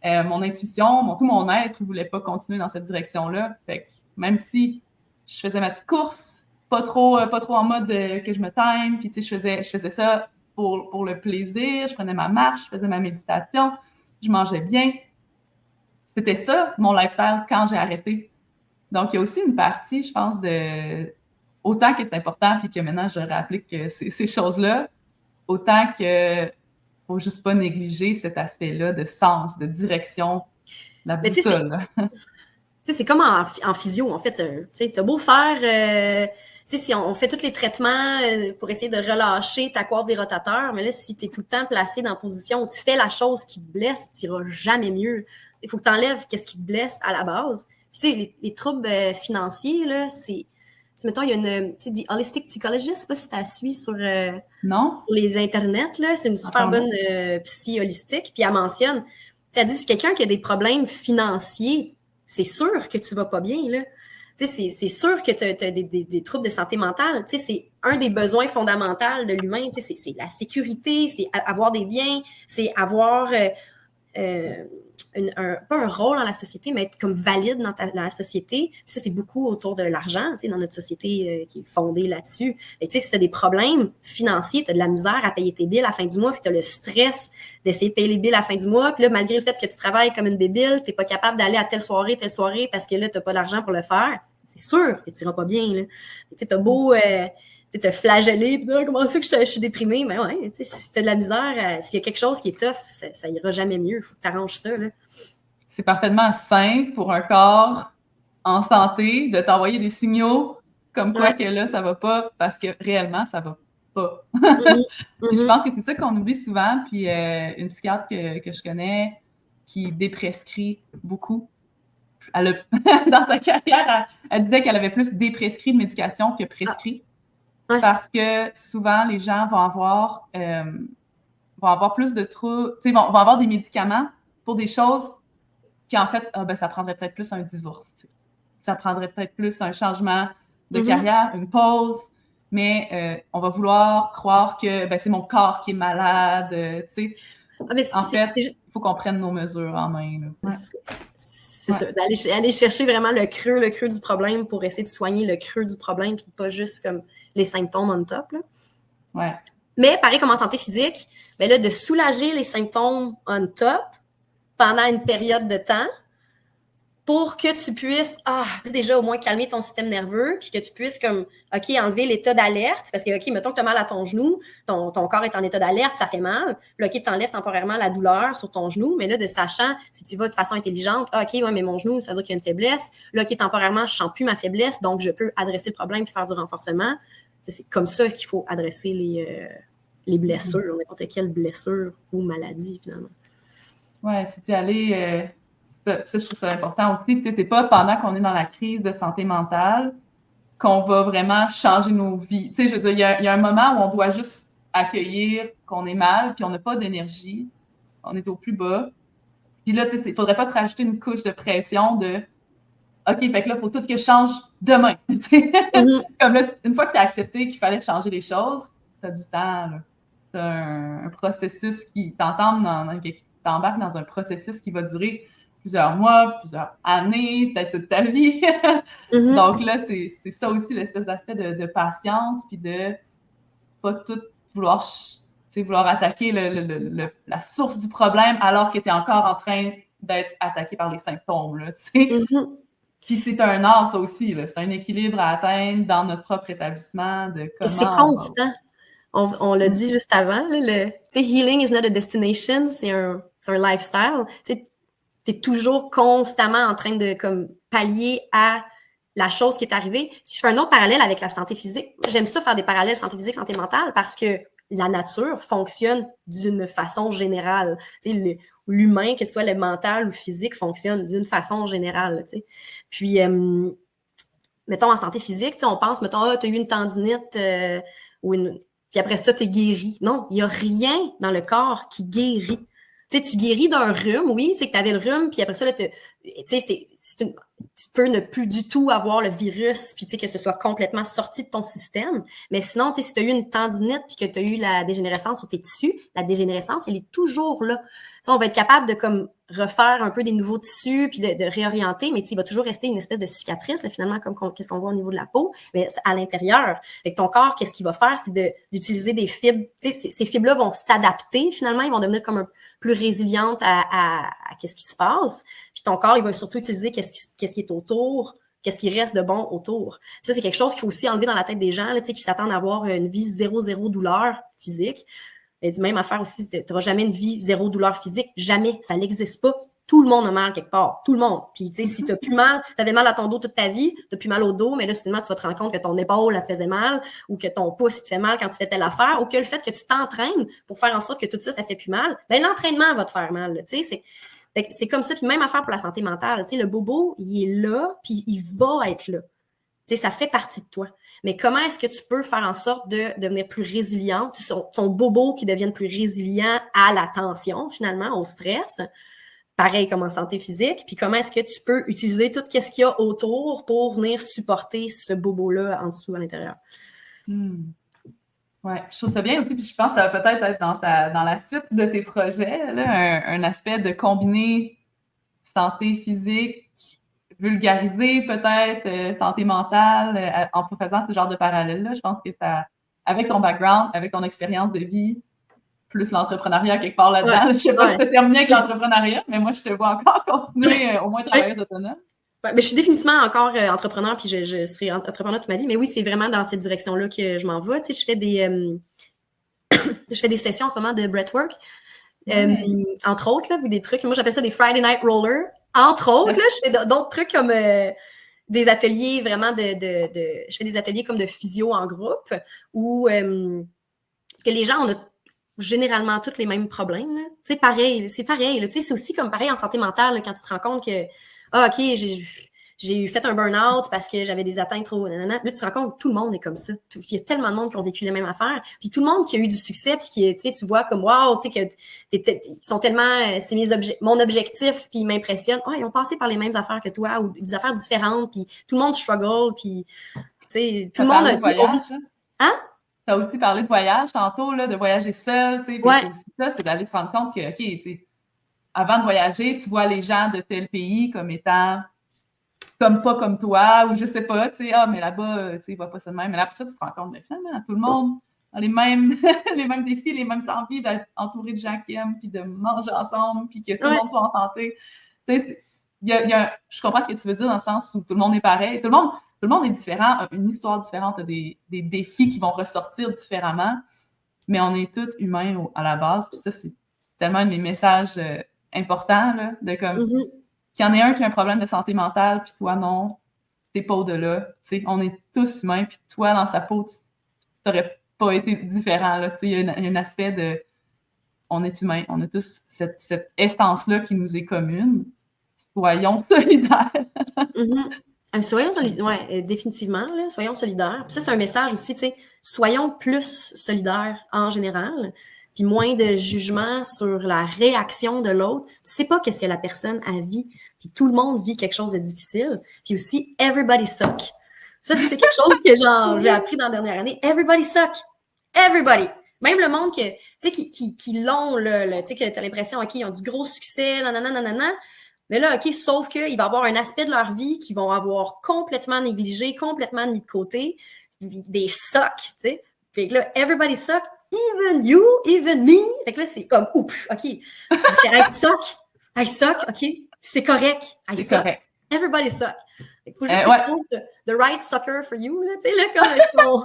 Mon intuition, tout mon être ne voulait pas continuer dans cette direction-là. Fait que même si je faisais ma petite course, pas trop en mode que je me time, puis je faisais ça pour le plaisir, je prenais ma marche, je faisais ma méditation, je mangeais bien. C'était ça, mon lifestyle, quand j'ai arrêté. Donc, il y a aussi une partie, je pense, de... Autant que c'est important, puis que maintenant, je réapplique ces choses-là, autant que faut juste pas négliger cet aspect-là de sens, de direction, la boussole. C'est comme en physio, en fait. Tu as beau faire... si on fait tous les traitements pour essayer de relâcher ta coiffe des rotateurs, mais là, si tu es tout le temps placé dans la position où tu fais la chose qui te blesse, tu n'iras jamais mieux. Il faut que tu enlèves ce qui te blesse à la base. Puis, les troubles financiers, là, c'est... mettons, il y a une... The Holistic Psychologist, je ne sais pas si tu la suis sur les internets, là. C'est une super bonne psy holistique. Puis elle mentionne, elle dit, si quelqu'un qui a des problèmes financiers, c'est sûr que tu vas pas bien, là. C'est sûr que tu as des troubles de santé mentale. C'est un des besoins fondamentaux de l'humain. C'est la sécurité, c'est avoir des biens, c'est avoir pas un rôle dans la société, mais être comme valide dans la société. Puis ça, c'est beaucoup autour de l'argent, dans notre société qui est fondée là-dessus. Et si tu as des problèmes financiers, tu as de la misère à payer tes billes à la fin du mois, puis tu as le stress d'essayer de payer les billes à la fin du mois, puis là, malgré le fait que tu travailles comme une débile, tu n'es pas capable d'aller à telle soirée, parce que là, tu n'as pas d'argent pour le faire, c'est sûr que tu n'iras pas bien. Tu as beau... te flageller, puis comment ça que je suis déprimée? Mais ouais, si tu as de la misère, s'il y a quelque chose qui est tough, ça ira jamais mieux. Il faut que tu arranges ça. Là. C'est parfaitement sain pour un corps en santé de t'envoyer des signaux comme quoi que là, ça va pas, parce que réellement, ça va pas. Je pense que c'est ça qu'on oublie souvent. Puis une psychiatre que je connais qui déprescrit beaucoup, dans sa carrière, elle disait qu'elle avait plus déprescrit de médication que prescrit. Parce que souvent, les gens vont avoir plus de troubles, vont avoir des médicaments pour des choses qui, en fait, ça prendrait peut-être plus un divorce. T'sais. Ça prendrait peut-être plus un changement de carrière, une pause, mais on va vouloir croire que c'est mon corps qui est malade. En fait, il faut qu'on prenne nos mesures en main. Là. C'est ça, d'aller chercher vraiment le creux du problème pour essayer de soigner le creux du problème, puis pas juste comme les symptômes on top. Là. Ouais. Mais pareil comme en santé physique, là, de soulager les symptômes on top pendant une période de temps pour que tu puisses déjà au moins calmer ton système nerveux, puis que tu puisses comme enlever l'état d'alerte, parce que mettons que tu as mal à ton genou, ton corps est en état d'alerte, ça fait mal, puis tu enlèves temporairement la douleur sur ton genou, mais là, de sachant, si tu vas de façon intelligente, mais mon genou, ça veut dire qu'il y a une faiblesse, là, temporairement, je ne sens plus ma faiblesse, donc je peux adresser le problème puis faire du renforcement. C'est comme ça qu'il faut adresser les blessures, n'importe quelle blessure ou maladie, finalement. Oui, c'est d'y aller... Ça, je trouve ça important aussi. C'est pas pendant qu'on est dans la crise de santé mentale qu'on va vraiment changer nos vies. Je veux dire, il y a un moment où on doit juste accueillir qu'on est mal, puis on n'a pas d'énergie, on est au plus bas. Puis là, il ne faudrait pas se rajouter une couche de pression de OK, fait que là, il faut tout que je change demain. Comme là, une fois que tu as accepté qu'il fallait changer les choses, tu as du temps. Tu as un processus qui t'embarques dans un processus qui va durer plusieurs mois, plusieurs années, peut-être toute ta vie. Donc là, c'est ça aussi, l'espèce d'aspect de patience, puis de pas tout vouloir attaquer la source du problème alors que tu es encore en train d'être attaqué par les symptômes. Là, Puis c'est un art, ça aussi. Là. C'est un équilibre à atteindre dans notre propre établissement. De comment c'est constant. On l'a dit juste avant. Healing is not a destination, c'est un lifestyle. Tu es toujours constamment en train de pallier à la chose qui est arrivée. Si je fais un autre parallèle avec la santé physique, j'aime ça faire des parallèles santé physique, santé mentale, parce que la nature fonctionne d'une façon générale. L'humain, que ce soit le mental ou le physique, fonctionne d'une façon générale. Puis, mettons, en santé physique, on pense, mettons, tu as eu une tendinite puis après ça, tu es guéri. Non, il n'y a rien dans le corps qui guérit. Tu sais, tu guéris d'un rhume, oui, c'est que tu avais le rhume, puis après ça, là, tu sais, tu peux ne plus du tout avoir le virus, puis tu sais, que ce soit complètement sorti de ton système. Mais sinon, tu sais, si tu as eu une tendinite, puis que tu as eu la dégénérescence sur tes tissus, la dégénérescence, elle est toujours là. T'sais, on va être capable de comme refaire un peu des nouveaux tissus, puis de réorienter, mais il va toujours rester une espèce de cicatrice, là, finalement, comme qu'est-ce qu'on voit au niveau de la peau, mais à l'intérieur. Fait que ton corps, qu'est-ce qu'il va faire? C'est d'utiliser des fibres. Tu sais, ces fibres-là vont s'adapter, finalement, ils vont devenir comme plus résilientes à qu'est-ce qui se passe. Puis ton corps, il va surtout utiliser qu'est-ce qui est autour, qu'est-ce qui reste de bon autour. Puis ça, c'est quelque chose qu'il faut aussi enlever dans la tête des gens là, qui s'attendent à avoir une vie zéro douleur physique. Et du même affaire aussi, tu n'auras jamais une vie zéro douleur physique. Jamais. Ça n'existe pas. Tout le monde a mal quelque part. Tout le monde. Puis, tu sais, si tu as plus mal, tu avais mal à ton dos toute ta vie, tu n'as plus mal au dos, mais là, soudainement, tu vas te rendre compte que ton épaule, elle te faisait mal, ou que ton pouce, il te fait mal quand tu fais telle affaire, ou que le fait que tu t'entraînes pour faire en sorte que tout ça, ça fait plus mal, bien, l'entraînement va te faire mal. Tu sais, c'est comme ça. Puis, même affaire pour la santé mentale. Tu sais, le bobo, il est là, puis il va être là. Tu sais, ça fait partie de toi. Mais comment est-ce que tu peux faire en sorte de devenir plus résiliente, ton bobo qui devienne plus résilient à la tension, finalement, au stress, pareil comme en santé physique, puis comment est-ce que tu peux utiliser tout ce qu'il y a autour pour venir supporter ce bobo-là en dessous, à l'intérieur. Ouais, je trouve ça bien aussi, puis je pense que ça va peut-être être dans la suite de tes projets, là, un aspect de combiner santé physique, vulgariser peut-être santé mentale en faisant ce genre de parallèle-là. Je pense que ça, avec ton background, avec ton expérience de vie, plus l'entrepreneuriat quelque part là-dedans. Je ne sais pas si tu as terminé avec l'entrepreneuriat, mais moi, je te vois encore continuer au moins travailleuse autonome. Ouais, mais je suis définitivement encore entrepreneur, puis je serai entrepreneur toute ma vie. Mais oui, c'est vraiment dans cette direction-là que je m'en vais. Tu sais, je fais des sessions en ce moment de breathwork, entre autres, là, des trucs. Moi, j'appelle ça des Friday Night Rollers. Entre autres, là, je fais d'autres trucs comme des ateliers vraiment je fais des ateliers comme de physio en groupe où parce que les gens, on a généralement tous les mêmes problèmes. C'est pareil. C'est aussi comme pareil en santé mentale, là, quand tu te rends compte que OK, j'ai fait un burn-out parce que j'avais des atteintes trop... Nanana. Là, tu te rends compte que tout le monde est comme ça. Il y a tellement de monde qui ont vécu les mêmes affaires. Puis tout le monde qui a eu du succès, puis qui, tu sais, tu vois comme, wow, tu sais, ils sont tellement... C'est mon objectif, puis ils m'impressionnent. Oh, ils ont passé par les mêmes affaires que toi, ou des affaires différentes, puis tout le monde struggle, puis, tu sais, tout le monde a... Voyage, hein? Tu as aussi parlé de voyage tantôt, là, de voyager seul, tu sais, puis c'est aussi ça, c'est d'aller te rendre compte que, OK, tu sais, avant de voyager, tu vois les gens de tel pays comme étant comme pas comme toi, ou je sais pas, tu sais, mais là-bas, tu sais, il va pas ça de même. Mais là, pour ça, tu te rends compte, mais finalement, tout le monde a les mêmes défis, les mêmes envies d'être entouré de gens qui aiment, puis de manger ensemble, puis que tout le monde soit en santé. Tu sais, je comprends ce que tu veux dire dans le sens où tout le monde est pareil. Tout le monde est différent, a une histoire différente, a des défis qui vont ressortir différemment, mais on est tous humains à la base. Puis ça, c'est tellement un de mes messages importants, là, de comme... qu'il y en ait un qui a un problème de santé mentale, puis toi, non, t'es pas au-delà. Tu sais, on est tous humains, puis toi, dans sa peau, tu n'aurais pas été différent. Là. Tu sais, il y a un aspect de... On est humains, on a tous cette essence-là qui nous est commune. Soyons solidaires. Soyons solidaires, oui, définitivement, là, soyons solidaires. Puis ça, c'est un message aussi, tu sais, soyons plus solidaires en général, puis moins de jugement sur la réaction de l'autre. Tu sais pas qu'est-ce que la personne a vit, puis tout le monde vit quelque chose de difficile. Puis aussi, everybody suck. Ça, c'est quelque chose que j'ai appris dans la dernière année. Everybody suck. Everybody. Même le monde que, tu sais, qui l'ont, tu sais, que tu as l'impression, OK, ils ont du gros succès, nanana. Mais là, OK, sauf qu'il va y avoir un aspect de leur vie qu'ils vont avoir complètement négligé, complètement mis de côté, des sucks, tu sais. Fait que là, everybody suck. Even you, even me. Fait que là, c'est comme, oups, OK. I suck, OK. C'est correct. C'est correct. Everybody suck. Il faut juste que tu trouves the right sucker for you, là, tu sais, là, comme est-ce qu'on...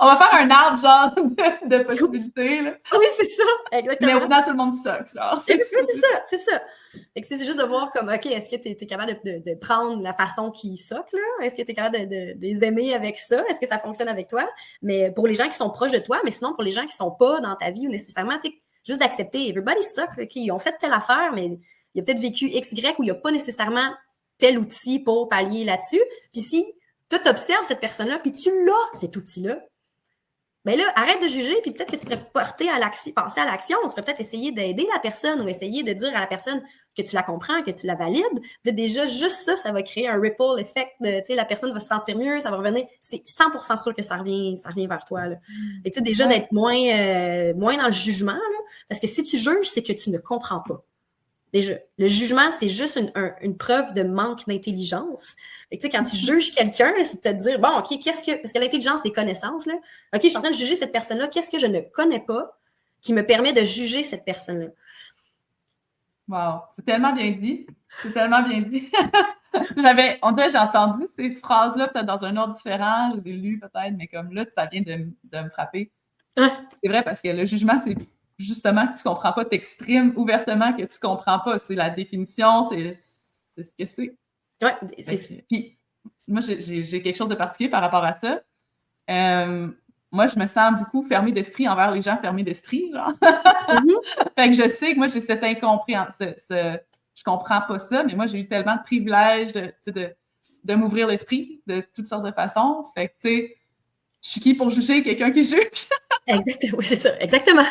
On va faire un arbre, genre, de possibilités, là. Oui, c'est ça, exactement. Mais au final, tout le monde suck, genre. C'est ça. Fait que c'est juste de voir comme, OK, est-ce que tu es capable de prendre la façon qu'ils suck, là? Est-ce que tu es capable de les aimer avec ça? Est-ce que ça fonctionne avec toi? Mais pour les gens qui sont proches de toi, mais sinon, pour les gens qui sont pas dans ta vie ou nécessairement, tu sais, juste d'accepter, everybody suck, OK, ils ont fait telle affaire, mais il a peut-être vécu X, Y, ou il n'a pas nécessairement tel outil pour pallier là-dessus. Puis si toi, tu observes cette personne-là, puis tu l'as, cet outil-là, bien là, arrête de juger, puis peut-être que tu pourrais passer à l'action. Tu pourrais peut-être essayer d'aider la personne ou essayer de dire à la personne que tu la comprends, que tu la valides. Puis là, déjà, juste ça, ça va créer un ripple effect. La personne va se sentir mieux, ça va revenir. C'est 100% sûr que ça revient vers toi. Là. Et déjà, d'être moins dans le jugement, là, parce que si tu juges, c'est que tu ne comprends pas. Déjà, le jugement, c'est juste une preuve de manque d'intelligence. Quand tu juges quelqu'un, là, c'est de te dire, bon, OK, parce que l'intelligence, c'est connaissances, là. OK, je suis en train de juger cette personne-là. Qu'est-ce que je ne connais pas qui me permet de juger cette personne-là? Wow, c'est tellement bien dit. C'est tellement bien dit. On dirait, j'ai entendu ces phrases-là, peut-être dans un ordre différent. Je les ai lues, peut-être, mais comme là, ça vient de me frapper. C'est vrai, parce que le jugement, c'est justement que tu ne comprends pas, t'exprimes ouvertement que tu ne comprends pas. C'est la définition, c'est ce que c'est. Oui, Puis, moi, j'ai quelque chose de particulier par rapport à ça. Moi, je me sens beaucoup fermée d'esprit envers les gens fermés d'esprit, genre. Fait que je sais que moi, j'ai cette incompréhension. Je comprends pas ça, mais moi, j'ai eu tellement de privilèges de m'ouvrir l'esprit de toutes sortes de façons. Fait que, tu sais, je suis qui pour juger quelqu'un qui juge? Exactement, oui, c'est ça, exactement.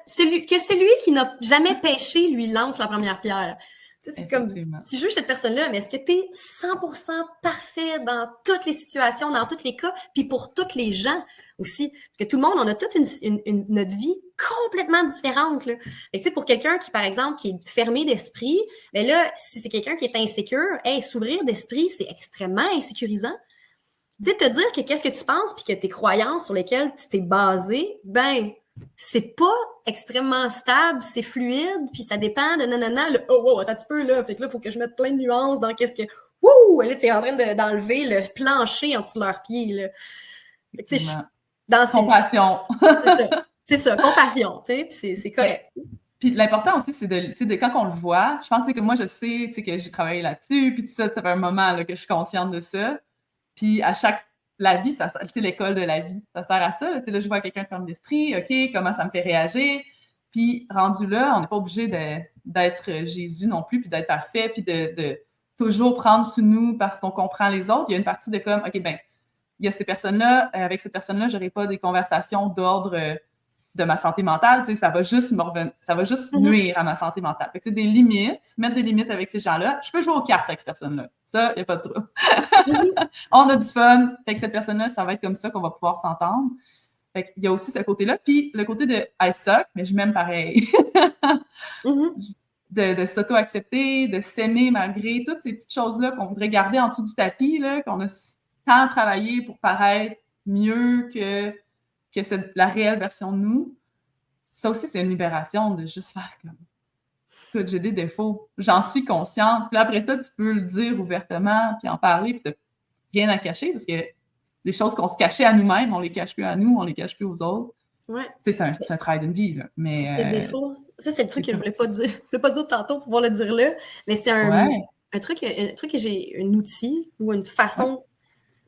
Celui qui n'a jamais péché lui lance la première pierre. C'est comme, tu juges cette personne-là, mais est-ce que tu es 100% parfait dans toutes les situations, dans tous les cas, puis pour tous les gens aussi? Parce que tout le monde, on a toute notre vie complètement différente. Là. Et pour quelqu'un qui, par exemple, qui est fermé d'esprit, mais là, si c'est quelqu'un qui est insécure, s'ouvrir d'esprit, c'est extrêmement insécurisant. Tu sais, te dire que qu'est-ce que tu penses puis que tes croyances sur lesquelles tu t'es basé, ben, c'est pas extrêmement stable, c'est fluide, puis ça dépend de nanana, wow, attends un petit peu, là, fait que là, il faut que je mette plein de nuances dans qu'est-ce que, wouh, là, tu es en train d'enlever le plancher en dessous de leurs pieds, là. Fait que, compassion. C'est ça, compassion, tu sais, c'est correct. Puis l'important aussi, c'est de quand on le voit, je pense que moi, je sais que j'ai travaillé là-dessus, puis tout ça, ça fait un moment là, que je suis consciente de ça. Puis la vie, l'école de la vie, ça sert à ça. Là, je vois quelqu'un ferme d'esprit, OK, comment ça me fait réagir? Puis rendu là, on n'est pas obligé d'être Jésus non plus, puis d'être parfait, puis de toujours prendre sous nous parce qu'on comprend les autres. Il y a une partie de comme, OK, ben, il y a ces personnes-là, avec ces personnes-là, je n'aurai pas des conversations d'ordre de ma santé mentale, ça va juste nuire à ma santé mentale. Fait que, des limites, mettre des limites avec ces gens-là. Je peux jouer aux cartes avec cette personne-là. Ça, il n'y a pas de trouble. On a du fun. Fait que cette personne-là, ça va être comme ça qu'on va pouvoir s'entendre. Fait qu'il y a aussi ce côté-là. Puis le côté de I suck, mais je m'aime pareil. De s'auto-accepter, de s'aimer malgré toutes ces petites choses-là qu'on voudrait garder en dessous du tapis, là, qu'on a tant travaillé pour paraître mieux que c'est la réelle version de nous. Ça aussi, c'est une libération de juste faire comme, écoute, j'ai des défauts, j'en suis consciente. Puis après ça, tu peux le dire ouvertement, puis en parler, puis t'as rien à cacher, parce que les choses qu'on se cachait à nous-mêmes, on les cache plus à nous, on les cache plus aux autres. Ouais. C'est un travail d'une vie, là. Mais, les défauts, ça, c'est le truc que je voulais pas dire. Je voulais pas dire tantôt pour pouvoir le dire là, mais c'est un truc que j'ai, un outil ou une façon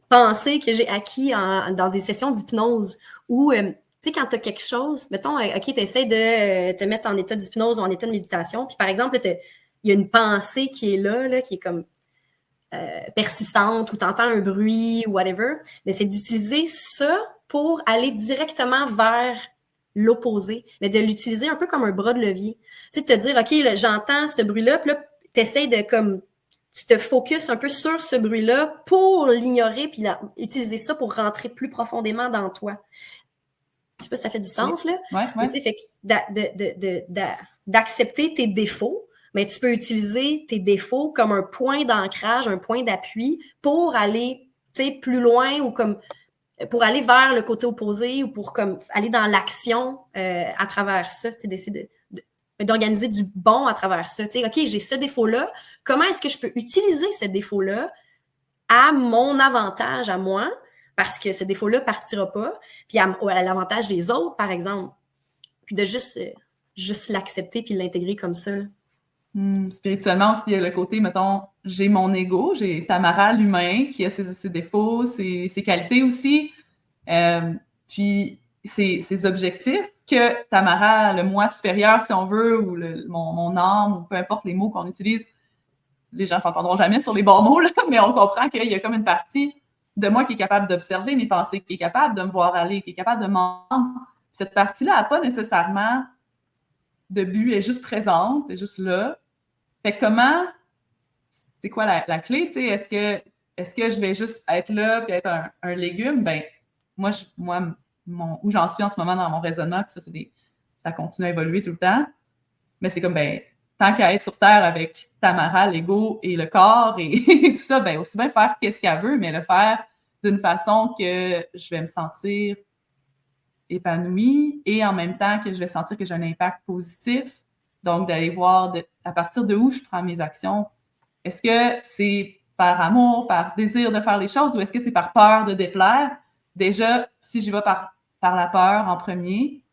penser que j'ai acquis dans des sessions d'hypnose où, tu sais, quand tu as quelque chose, mettons, OK, tu essaies de te mettre en état d'hypnose ou en état de méditation, puis par exemple, il y a une pensée qui est là qui est comme persistante ou tu entends un bruit ou whatever, mais c'est d'utiliser ça pour aller directement vers l'opposé, mais de l'utiliser un peu comme un bras de levier. Tu sais, de te dire, OK, là, j'entends ce bruit-là, puis là, tu essaies de comme... Tu te focuses un peu sur ce bruit-là pour l'ignorer puis utiliser ça pour rentrer plus profondément dans toi. Je sais pas si ça fait du sens, là. Ouais. Tu sais, fait que d'accepter tes défauts, mais tu peux utiliser tes défauts comme un point d'ancrage, un point d'appui pour aller, tu sais, plus loin ou comme pour aller vers le côté opposé ou pour comme aller dans l'action à travers ça, tu sais, d'essayer d'organiser du bon à travers ça. Tu sais, OK, j'ai ce défaut-là. Comment est-ce que je peux utiliser ce défaut-là à mon avantage, à moi, parce que ce défaut-là ne partira pas, puis à l'avantage des autres, par exemple. Puis de juste l'accepter puis l'intégrer comme ça. Spirituellement aussi, il y a le côté, mettons, j'ai mon ego, j'ai Tamara, l'humain, qui a ses défauts, ses qualités aussi, puis ses objectifs, que Tamara, le moi supérieur, si on veut, ou mon âme, ou peu importe les mots qu'on utilise, les gens s'entendront jamais sur les bons mots, là, mais on comprend qu'il y a comme une partie de moi qui est capable d'observer mes pensées, qui est capable de me voir aller, qui est capable de m'entendre. Cette partie-là n'a pas nécessairement de but, elle est juste présente, elle est juste là. Fait que comment, c'est quoi la clé, tu sais, est-ce que je vais juste être là puis être un légume? Ben, moi, où j'en suis en ce moment dans mon raisonnement, puis ça continue à évoluer tout le temps, mais c'est comme, ben, tant qu'à être sur Terre avec Tamara, l'ego et le corps et tout ça, ben, aussi bien faire qu'est-ce qu'elle veut, mais le faire d'une façon que je vais me sentir épanouie et en même temps que je vais sentir que j'ai un impact positif. Donc, d'aller voir à partir de où je prends mes actions. Est-ce que c'est par amour, par désir de faire les choses ou est-ce que c'est par peur de déplaire? Déjà, si j'y vais par la peur en premier,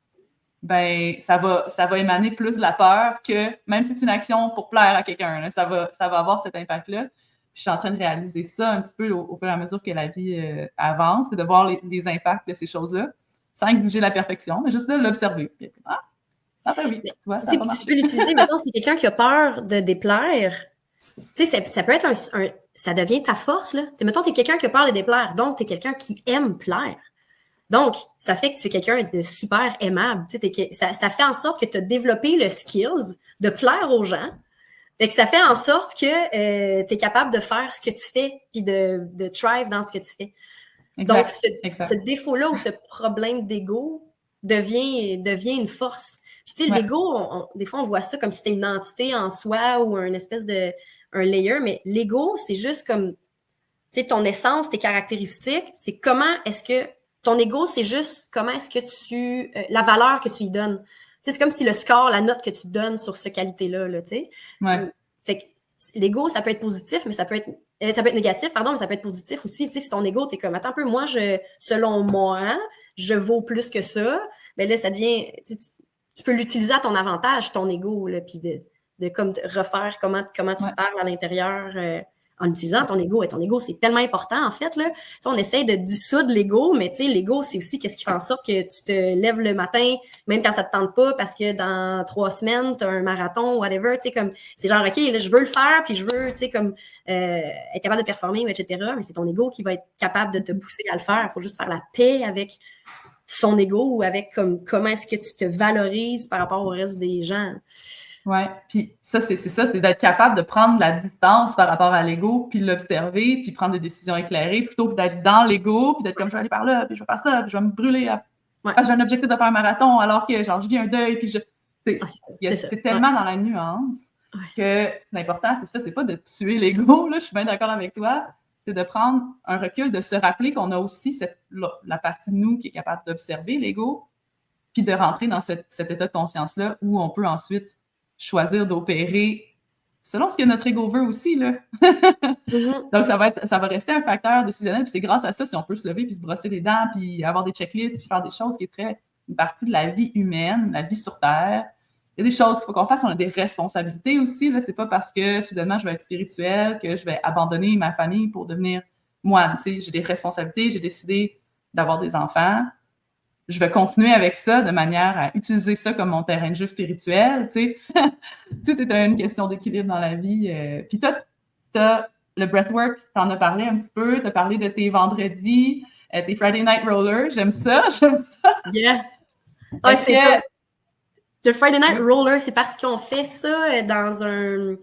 ben ça va émaner plus de la peur que, même si c'est une action pour plaire à quelqu'un, là, ça va avoir cet impact-là. Je suis en train de réaliser ça un petit peu au fur et à mesure que la vie avance, de voir les impacts de ces choses-là, sans exiger la perfection, mais juste de l'observer. Ben oui, tu vois, ça tu peux l'utiliser, mettons, si quelqu'un qui a peur de déplaire, tu sais, ça peut être ça devient ta force, là. Mettons, tu es quelqu'un qui a peur de déplaire, donc tu es quelqu'un qui aime plaire. Donc, ça fait que tu es quelqu'un de super aimable. Tu sais, ça fait en sorte que tu as développé le skills de plaire aux gens. Fait que ça fait en sorte que tu es capable de faire ce que tu fais puis de thrive dans ce que tu fais. Exact, donc, ce défaut-là ou ce problème d'ego devient une force. Puis, tu sais, l'ego, des fois, on voit ça comme si c'était une entité en soi ou un espèce de un layer, mais l'ego, c'est juste comme, tu sais, ton essence, tes caractéristiques, c'est comment est-ce que ton ego, c'est juste comment est-ce que la valeur que tu lui donnes. Tu sais, c'est comme si le score, la note que tu donnes sur cette qualité-là, là, tu sais. Ouais. Fait que l'ego, ça peut être positif, mais ça peut être négatif, pardon, mais ça peut être positif aussi. Tu sais, si ton ego, t'es comme, attends un peu, moi, selon moi, je vaux plus que ça, ben là, ça devient, tu peux l'utiliser à ton avantage, ton ego, là, puis de comme refaire comment tu parles à l'intérieur en utilisant ton ego. Et ton ego, c'est tellement important, en fait, là. Ça, on essaie de dissoudre l'ego, mais tu sais, l'ego, c'est aussi qu'est-ce qui fait en sorte que tu te lèves le matin, même quand ça te tente pas, parce que dans 3 semaines, tu as un marathon, whatever, tu sais, comme, c'est genre, OK, là, je veux le faire, puis je veux, tu sais, comme, être capable de performer, etc. Mais c'est ton ego qui va être capable de te pousser à le faire. Il faut juste faire la paix avec son ego ou avec comme comment est-ce que tu te valorises par rapport au reste des gens. Oui, puis ça, c'est d'être capable de prendre la distance par rapport à l'ego, puis l'observer, puis prendre des décisions éclairées, plutôt que d'être dans l'ego, puis d'être comme, je vais aller par là, puis je vais faire ça, puis je vais me brûler. J'ai un objectif de faire un marathon, alors que, genre, je vis un deuil, puis c'est tellement dans la nuance que c'est important, c'est ça, c'est pas de tuer l'ego, là, je suis bien d'accord avec toi, c'est de prendre un recul, de se rappeler qu'on a aussi la partie de nous qui est capable d'observer l'ego, puis de rentrer dans cet état de conscience-là où on peut ensuite choisir d'opérer selon ce que notre ego veut aussi, là. Donc, ça va rester un facteur décisionnel, puis c'est grâce à ça si on peut se lever, puis se brosser les dents, puis avoir des checklists, puis faire des choses qui est une partie de la vie humaine, la vie sur Terre. Il y a des choses qu'il faut qu'on fasse, on a des responsabilités aussi, là. C'est pas parce que, soudainement, je vais être spirituelle que je vais abandonner ma famille pour devenir moine, tu sais. J'ai des responsabilités, j'ai décidé d'avoir des enfants. Je vais continuer avec ça de manière à utiliser ça comme mon terrain de jeu spirituel, tu sais. Tout est une question d'équilibre dans la vie. Puis toi, t'as le breathwork, t'en as parlé un petit peu, t'as parlé de tes vendredis, tes Friday Night Rollers. J'aime ça. Yeah. Ouais, c'est que le Friday Night Roller, c'est parce qu'on fait ça dans un...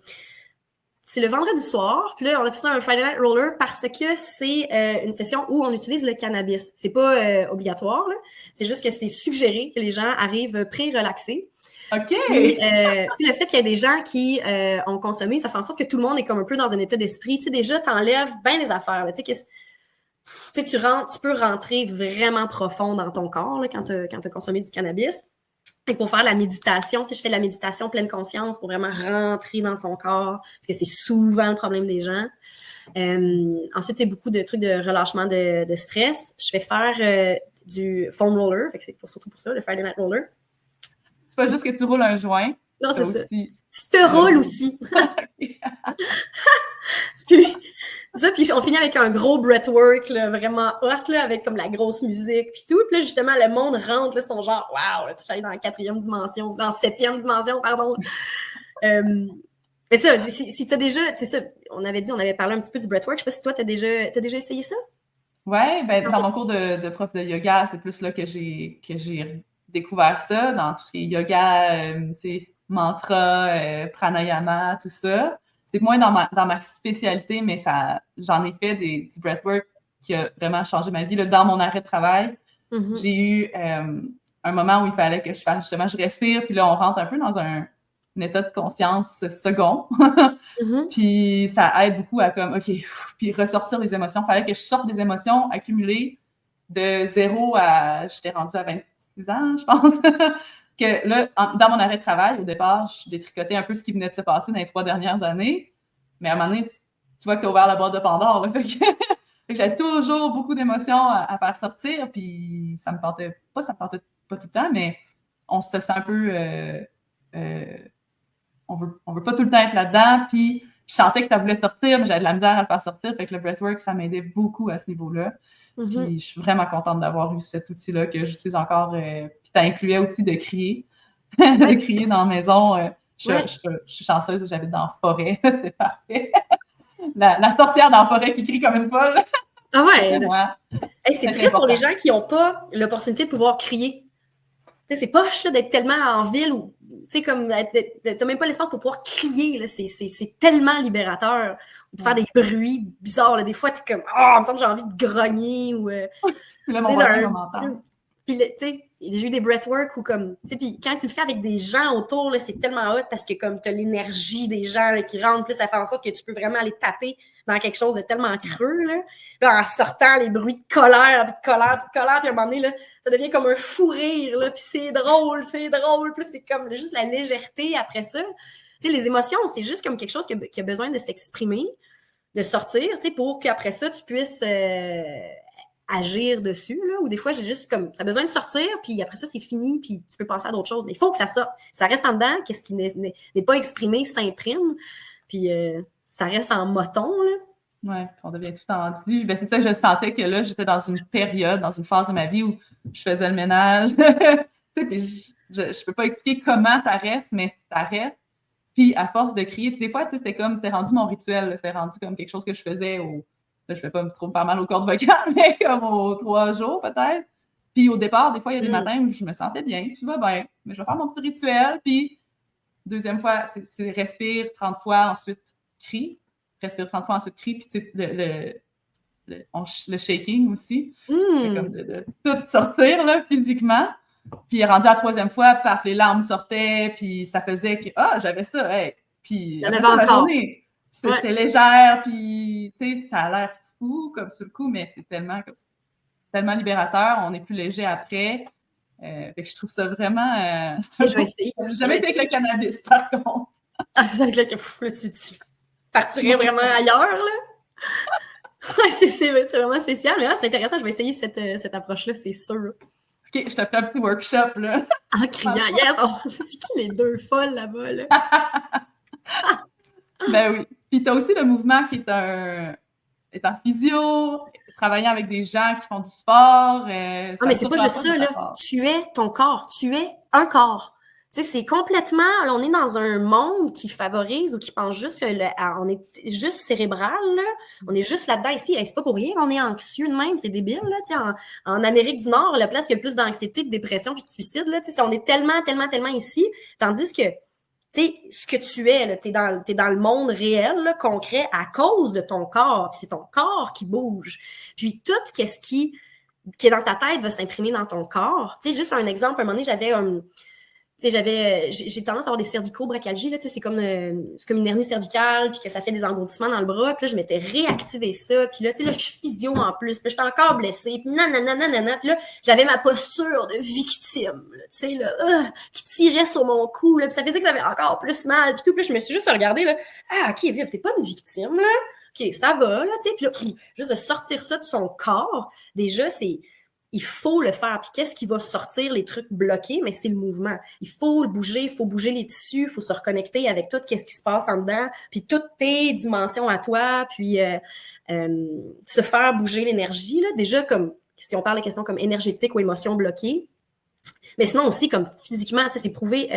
C'est le vendredi soir, puis là, on a fait ça un Friday Night Roller parce que c'est une session où on utilise le cannabis. C'est pas obligatoire, là. C'est juste que c'est suggéré que les gens arrivent pré-relaxés. OK! Puis, le fait qu'il y ait des gens qui ont consommé, ça fait en sorte que tout le monde est comme un peu dans un état d'esprit. Tu sais, déjà, t'enlèves bien les affaires. Tu sais, tu peux rentrer vraiment profond dans ton corps là, quand t'as consommé du cannabis. Et pour faire la méditation, tu sais, je fais de la méditation pleine conscience pour vraiment rentrer dans son corps, parce que c'est souvent le problème des gens. Ensuite, c'est beaucoup de trucs de relâchement de stress. Je vais faire du foam roller, fait que c'est surtout pour ça, le Friday Night Roller. C'est pas juste que tu roules un joint. Non, c'est ça. Tu te roules aussi. Puis on finit avec un gros breathwork, là, vraiment hot, là, avec comme la grosse musique, puis tout. Puis là, justement, le monde rentre, là, sont genre, waouh, tu es dans la 4e dimension, dans 7e dimension, pardon. Mais ça, si tu as déjà, c'est ça, on avait parlé un petit peu du breathwork, je sais pas si toi, tu as déjà essayé ça? Ouais, ben, dans mon cours de prof de yoga, c'est plus là que j'ai découvert ça, dans tout ce qui est yoga, tu sais, mantra, pranayama, tout ça. C'est moins dans ma spécialité, mais j'en ai fait du breathwork qui a vraiment changé ma vie. Là, dans mon arrêt de travail, j'ai eu un moment où il fallait que je fasse justement, je respire, puis là, on rentre un peu dans un état de conscience second. Puis ça aide beaucoup à comme, OK, puis ressortir les émotions. Il fallait que je sorte des émotions accumulées de 0 à, j'étais rendue à 26 ans, je pense. Que là, dans mon arrêt de travail, au départ, je détricotais un peu ce qui venait de se passer dans les 3 dernières années. Mais à un moment donné, tu vois que tu as ouvert la boîte de Pandore. Là, fait que j'avais toujours beaucoup d'émotions à faire sortir. Puis ça me tentait pas tout le temps, mais on se sent un peu... on veut pas tout le temps être là-dedans, puis je sentais que ça voulait sortir, mais j'avais de la misère à le faire sortir, fait que le breathwork, ça m'aidait beaucoup à ce niveau-là. Puis je suis vraiment contente d'avoir eu cet outil-là que j'utilise encore, puis ça incluait aussi de crier, de crier dans la maison. Je suis chanceuse, j'habite dans la forêt, c'était parfait. La sorcière dans la forêt qui crie comme une folle. Ah ouais! C'est triste pour les gens qui n'ont pas l'opportunité de pouvoir crier. Tu sais, c'est poche là, d'être tellement en ville où, tu sais, comme, t'as même pas l'espace pour pouvoir crier, là. C'est tellement libérateur. Ou de faire des bruits bizarres, là. Des fois, t'es comme, il me semble que j'ai envie de grogner ou... Là, mon voisin m'entend. Puis, tu sais, j'ai eu des breathwork ou comme, tu sais, puis quand tu le fais avec des gens autour, là, c'est tellement hot parce que comme t'as l'énergie des gens là, qui rentrent, plus ça fait en sorte que tu peux vraiment aller taper dans quelque chose de tellement creux, là en sortant les bruits de colère, puis à un moment donné, là, ça devient comme un fou rire, là, puis c'est drôle, puis c'est comme juste la légèreté après ça. Tu sais, les émotions, c'est juste comme quelque chose qui a besoin de s'exprimer, de sortir, tu sais, pour qu'après ça, tu puisses agir dessus, là, ou des fois, j'ai juste comme, ça a besoin de sortir, puis après ça, c'est fini, puis tu peux passer à d'autres choses, mais il faut que ça sorte. Ça reste en dedans, qu'est-ce qui n'est pas exprimé s'imprime, puis ça reste en moton, là. Oui, on devient tout tendu. Ben, c'est ça que je sentais que là, j'étais dans une période, dans une phase de ma vie où je faisais le ménage. Puis je peux pas expliquer comment ça reste, mais ça reste. Puis à force de crier, des fois, c'était rendu mon rituel. C'était rendu comme quelque chose que je faisais là, je vais pas me trop faire mal aux cordes vocales, mais comme aux 3 jours peut-être. Puis au départ, des fois, il y a des matins où je me sentais bien, tout va bien, mais je vais faire mon petit rituel. Puis deuxième fois, c'est respire 30 fois, ensuite crie. Respire 30 fois, ensuite crie, puis le shaking aussi. Comme de tout sortir là, physiquement. Puis rendu à la 3e fois, paf, les larmes sortaient, puis ça faisait que j'avais ça, hey. Puis il y en avait encore. J'étais légère, puis ça a l'air fou comme sur le coup, mais c'est tellement libérateur, on est plus léger après. Fait que je trouve ça vraiment... je vais essayer. J'ai jamais essayé avec le cannabis, par contre. Ah, c'est ça avec là, tu partirais vraiment ailleurs, là. c'est vraiment spécial, mais là, c'est intéressant, je vais essayer cette approche-là, c'est sûr. OK, je te fais un petit workshop, là. En criant, yes! C'est qui les deux folles là-bas, là? Ben oui. Puis t'as aussi le mouvement qui est en physio, travaillant avec des gens qui font du sport. Mais c'est pas juste ça, là. Tu es ton corps. Tu es un corps. Tu sais, c'est complètement... Là, on est dans un monde qui favorise ou qui pense juste... on est juste cérébral, là. On est juste là-dedans ici. C'est pas pour rien qu'on est anxieux de même. C'est débile, là. Tu sais, en Amérique du Nord, la place qui a le plus d'anxiété, de dépression puis de suicide, là. Tu sais, on est tellement ici. Tandis que, tu sais, ce que tu es, là, t'es dans le monde réel, là, concret, à cause de ton corps. Puis c'est ton corps qui bouge. Puis tout ce qui est dans ta tête va s'imprimer dans ton corps. Tu sais, juste un exemple, un moment donné, j'ai tendance à avoir des cervico-bracalgies, là, c'est comme une hernie cervicale, puis que ça fait des engourdissements dans le bras, puis là, je m'étais réactivé ça, puis là, tu sais, là, je suis physio en plus, puis j'étais encore blessée, puis nanana, puis là, j'avais ma posture de victime, tu sais, là, qui tirait sur mon cou, là, puis ça faisait que ça avait encore plus mal, puis tout, puis là, je me suis juste regardée, là, OK, Viv, t'es pas une victime, là, OK, ça va, là, tu sais, puis là, juste de sortir ça de son corps, déjà, il faut le faire. Puis qu'est-ce qui va sortir les trucs bloqués? Mais c'est le mouvement. Il faut le bouger, il faut bouger les tissus, il faut se reconnecter avec tout ce qui se passe en dedans, puis toutes tes dimensions à toi, puis se faire bouger l'énergie. Là. Déjà, comme si on parle de questions comme énergétiques ou émotions bloquées, mais sinon aussi comme physiquement, c'est prouvé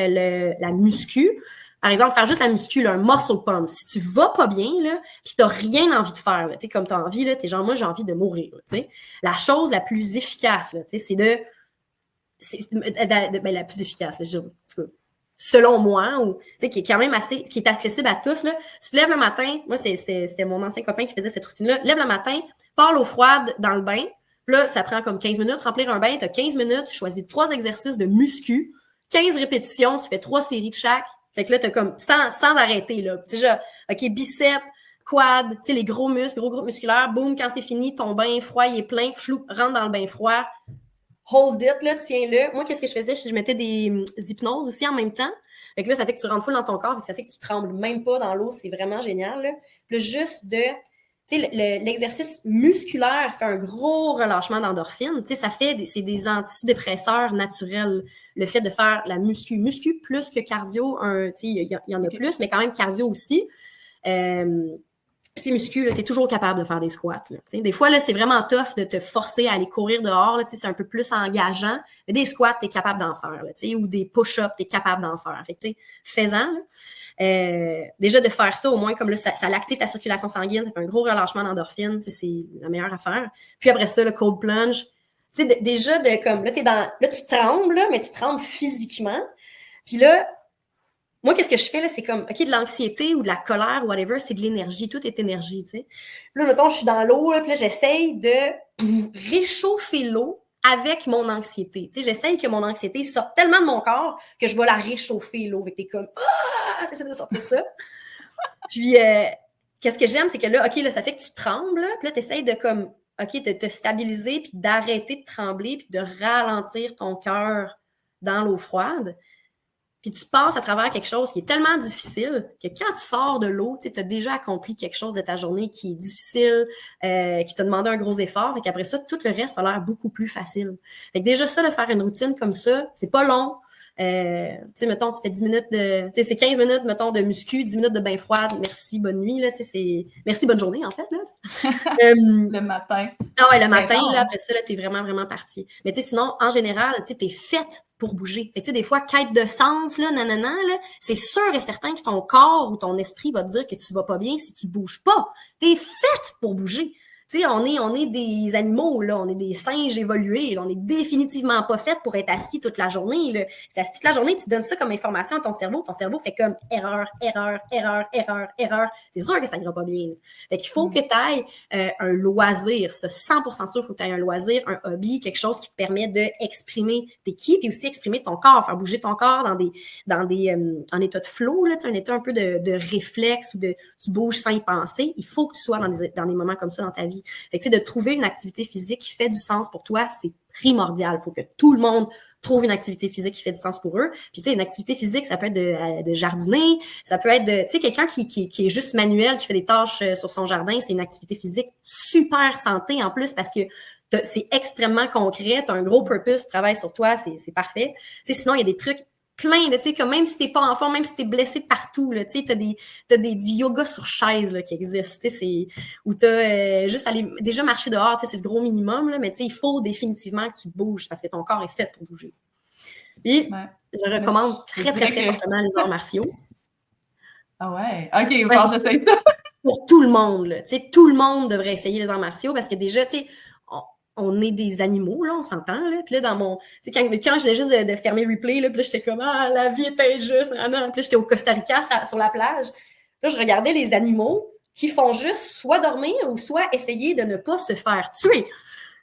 la muscu Par exemple, faire juste la muscu, là, un muscle pump. Si tu vas pas bien, là, puis t'as rien envie de faire, là, comme t'as envie, là, t'es genre, moi, j'ai envie de mourir, là, la chose la plus efficace, là, c'est la plus efficace, là, je dirais, en tout cas, selon moi, ou qui est quand même assez, qui est accessible à tous, là. Tu te lèves le matin, moi, c'était mon ancien copain qui faisait cette routine-là. Lève le matin, pars l'eau froide dans le bain. Puis là, ça prend comme 15 minutes, remplir un bain, tu as 15 minutes, tu choisis 3 exercices de muscu, 15 répétitions, tu fais 3 séries de chaque. Fait que là, tu as comme, sans arrêter, là. Tu sais, genre, OK, biceps, quad, tu sais, les gros muscles, gros groupes musculaires, boum, quand c'est fini, ton bain froid, il est plein, flou, rentre dans le bain froid, hold it, là, tiens-le. Moi, qu'est-ce que je faisais? Je mettais des hypnoses aussi en même temps. Fait que là, ça fait que tu rentres full dans ton corps, ça fait que tu trembles même pas dans l'eau, c'est vraiment génial, là. Puis là, juste de... Tu sais, l'exercice musculaire fait un gros relâchement d'endorphine. Tu sais, c'est des antidépresseurs naturels. Le fait de faire la muscu plus que cardio, tu sais, il y en a plus, mais quand même cardio aussi. Tu sais, muscu, tu es toujours capable de faire des squats. Là, des fois, là, c'est vraiment tough de te forcer à aller courir dehors. Là, c'est un peu plus engageant. Mais des squats, tu es capable d'en faire. Là, ou des push-ups, tu es capable d'en faire. Fait que, fais-en. Déjà de faire ça, au moins, comme là, ça l'active ta circulation sanguine, ça fait un gros relâchement d'endorphine, c'est la meilleure affaire. Puis après ça, le cold plunge. Tu sais, déjà, comme là, là, tu trembles, là, mais tu trembles physiquement. Puis là, moi, qu'est-ce que je fais, là, c'est comme, OK, de l'anxiété ou de la colère ou whatever, c'est de l'énergie, tout est énergie, tu sais. Puis là, mettons, je suis dans l'eau, puis là, j'essaye de réchauffer l'eau avec mon anxiété. Tu sais, j'essaye que mon anxiété sorte tellement de mon corps que je vais la réchauffer, l'eau. Fait que t'es comme, t'essaies de sortir ça. Puis, qu'est-ce que j'aime, c'est que là, OK, là, ça fait que tu trembles, là, puis là, t'essayes de comme, OK, de te stabiliser, puis d'arrêter de trembler, puis de ralentir ton cœur dans l'eau froide. Puis tu passes à travers quelque chose qui est tellement difficile que quand tu sors de l'eau, tu as déjà accompli quelque chose de ta journée qui est difficile, qui t'a demandé un gros effort. Et qu'après ça, tout le reste a l'air beaucoup plus facile. Fait que déjà ça, de faire une routine comme ça, c'est pas long. Tu sais, mettons, tu fais 10 minutes de... Tu sais, c'est 15 minutes, mettons, de muscu, 10 minutes de bain froid, merci, bonne nuit, là, tu sais, c'est... Merci, bonne journée, en fait, là. Le matin. Ah ouais, le matin, là, après ça, là, t'es vraiment, vraiment parti. Mais tu sais, sinon, en général, tu sais, t'es faite pour bouger. Fait que tu sais, des fois, quête de sens, là, nanana, là, c'est sûr et certain que ton corps ou ton esprit va te dire que tu vas pas bien si tu bouges pas. T'es faite pour bouger. Tu sais, on est des animaux, là, on est des singes évolués, là, on est définitivement pas fait pour être assis toute la journée, là. C'est assis toute la journée, tu donnes ça comme information à ton cerveau fait comme erreur. C'est sûr que ça ira pas bien, là. Fait qu'il faut que tu ailles un loisir, ça, 100% sûr, il faut que tu ailles un loisir, un hobby, quelque chose qui te permet d'exprimer tes qui, puis aussi exprimer ton corps, faire bouger ton corps en état de flow, là, un état un peu de réflexe ou tu bouges sans y penser. Il faut que tu sois dans des moments comme ça dans ta vie. Fait que, tu sais, de trouver une activité physique qui fait du sens pour toi, c'est primordial. Il faut que tout le monde trouve une activité physique qui fait du sens pour eux. Puis, tu sais, une activité physique, ça peut être de jardiner, ça peut être tu sais, quelqu'un qui est juste manuel, qui fait des tâches sur son jardin, c'est une activité physique super santé en plus parce que c'est extrêmement concret, tu as un gros purpose, tu travailles sur toi, c'est parfait. Tu sais, sinon, il y a des trucs plein de, tu sais, comme même si t'es pas en forme, même si t'es blessé partout, là, tu sais, t'as du yoga sur chaise, là, qui existe, tu sais, où t'as juste aller, déjà marcher dehors, tu sais, c'est le gros minimum, là, mais tu sais, il faut définitivement que tu bouges parce que ton corps est fait pour bouger. Puis, je recommande très fortement les arts martiaux. Ah ouais? OK, bon, j'essaie ça. Pour tout le monde, là, tu sais, tout le monde devrait essayer les arts martiaux parce que déjà, tu sais, on est des animaux, là, on s'entend, là. Puis là, quand je venais juste de fermer le replay, là, puis là, j'étais comme, la vie est injuste, puis là, j'étais au Costa Rica, sur la plage. Là, je regardais les animaux qui font juste soit dormir ou soit essayer de ne pas se faire tuer.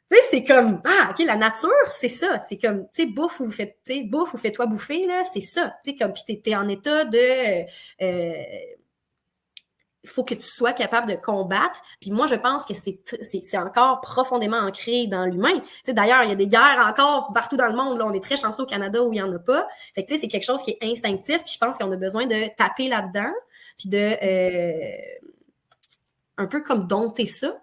Tu sais, c'est comme, OK, la nature, c'est ça. C'est comme, tu sais, bouffe ou fais-toi bouffer, là, c'est ça. Tu sais, comme, puis t'es en état de... il faut que tu sois capable de combattre. Puis moi, je pense que c'est encore profondément ancré dans l'humain. Tu sais, d'ailleurs, il y a des guerres encore partout dans le monde. Là, on est très chanceux au Canada où il n'y en a pas. Fait que, tu sais, c'est quelque chose qui est instinctif. Puis je pense qu'on a besoin de taper là-dedans. Puis de un peu comme dompter ça.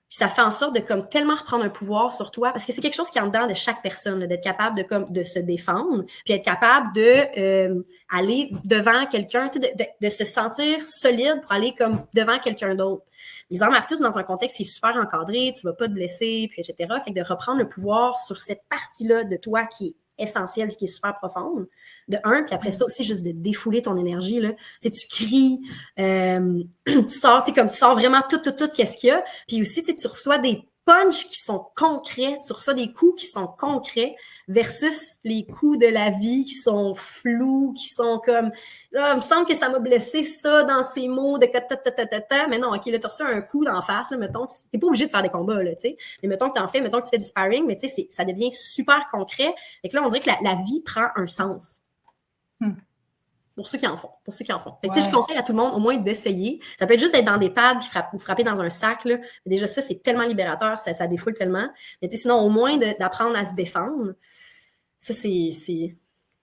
Puis ça fait en sorte de comme tellement reprendre un pouvoir sur toi, parce que c'est quelque chose qui est en dedans de chaque personne, là, d'être capable de se défendre, puis être capable de aller devant quelqu'un, tu sais, de se sentir solide pour aller comme devant quelqu'un d'autre. Les arts martiaux, c'est dans un contexte qui est super encadré, tu ne vas pas te blesser, puis etc. Fait que de reprendre le pouvoir sur cette partie-là de toi qui est essentielle et qui est super profonde, de un, puis après ça aussi, juste de défouler ton énergie, là. Tu sais, tu cries, tu sors, tu sais, comme tu sors vraiment tout, qu'est-ce qu'il y a. Puis aussi, tu sais, tu reçois des punchs qui sont concrets, tu reçois des coups qui sont concrets versus les coups de la vie qui sont flous, qui sont comme ah, il me semble que ça m'a blessé ça dans ces mots de mais non, ok, là, tu as reçu un coup d'en face, là, mettons, t'es pas obligé de faire des combats, là, tu sais, mais mettons que t'en fais, mettons que tu fais du sparring, mais tu sais, ça devient super concret, et que là, on dirait que la vie prend un sens. Pour ceux qui en font. Fait que, je conseille à tout le monde au moins d'essayer. Ça peut être juste d'être dans des pads ou frapper dans un sac. Là. Mais déjà, ça, c'est tellement libérateur, ça défoule tellement. Mais sinon, au moins d'apprendre à se défendre, ça, c'est...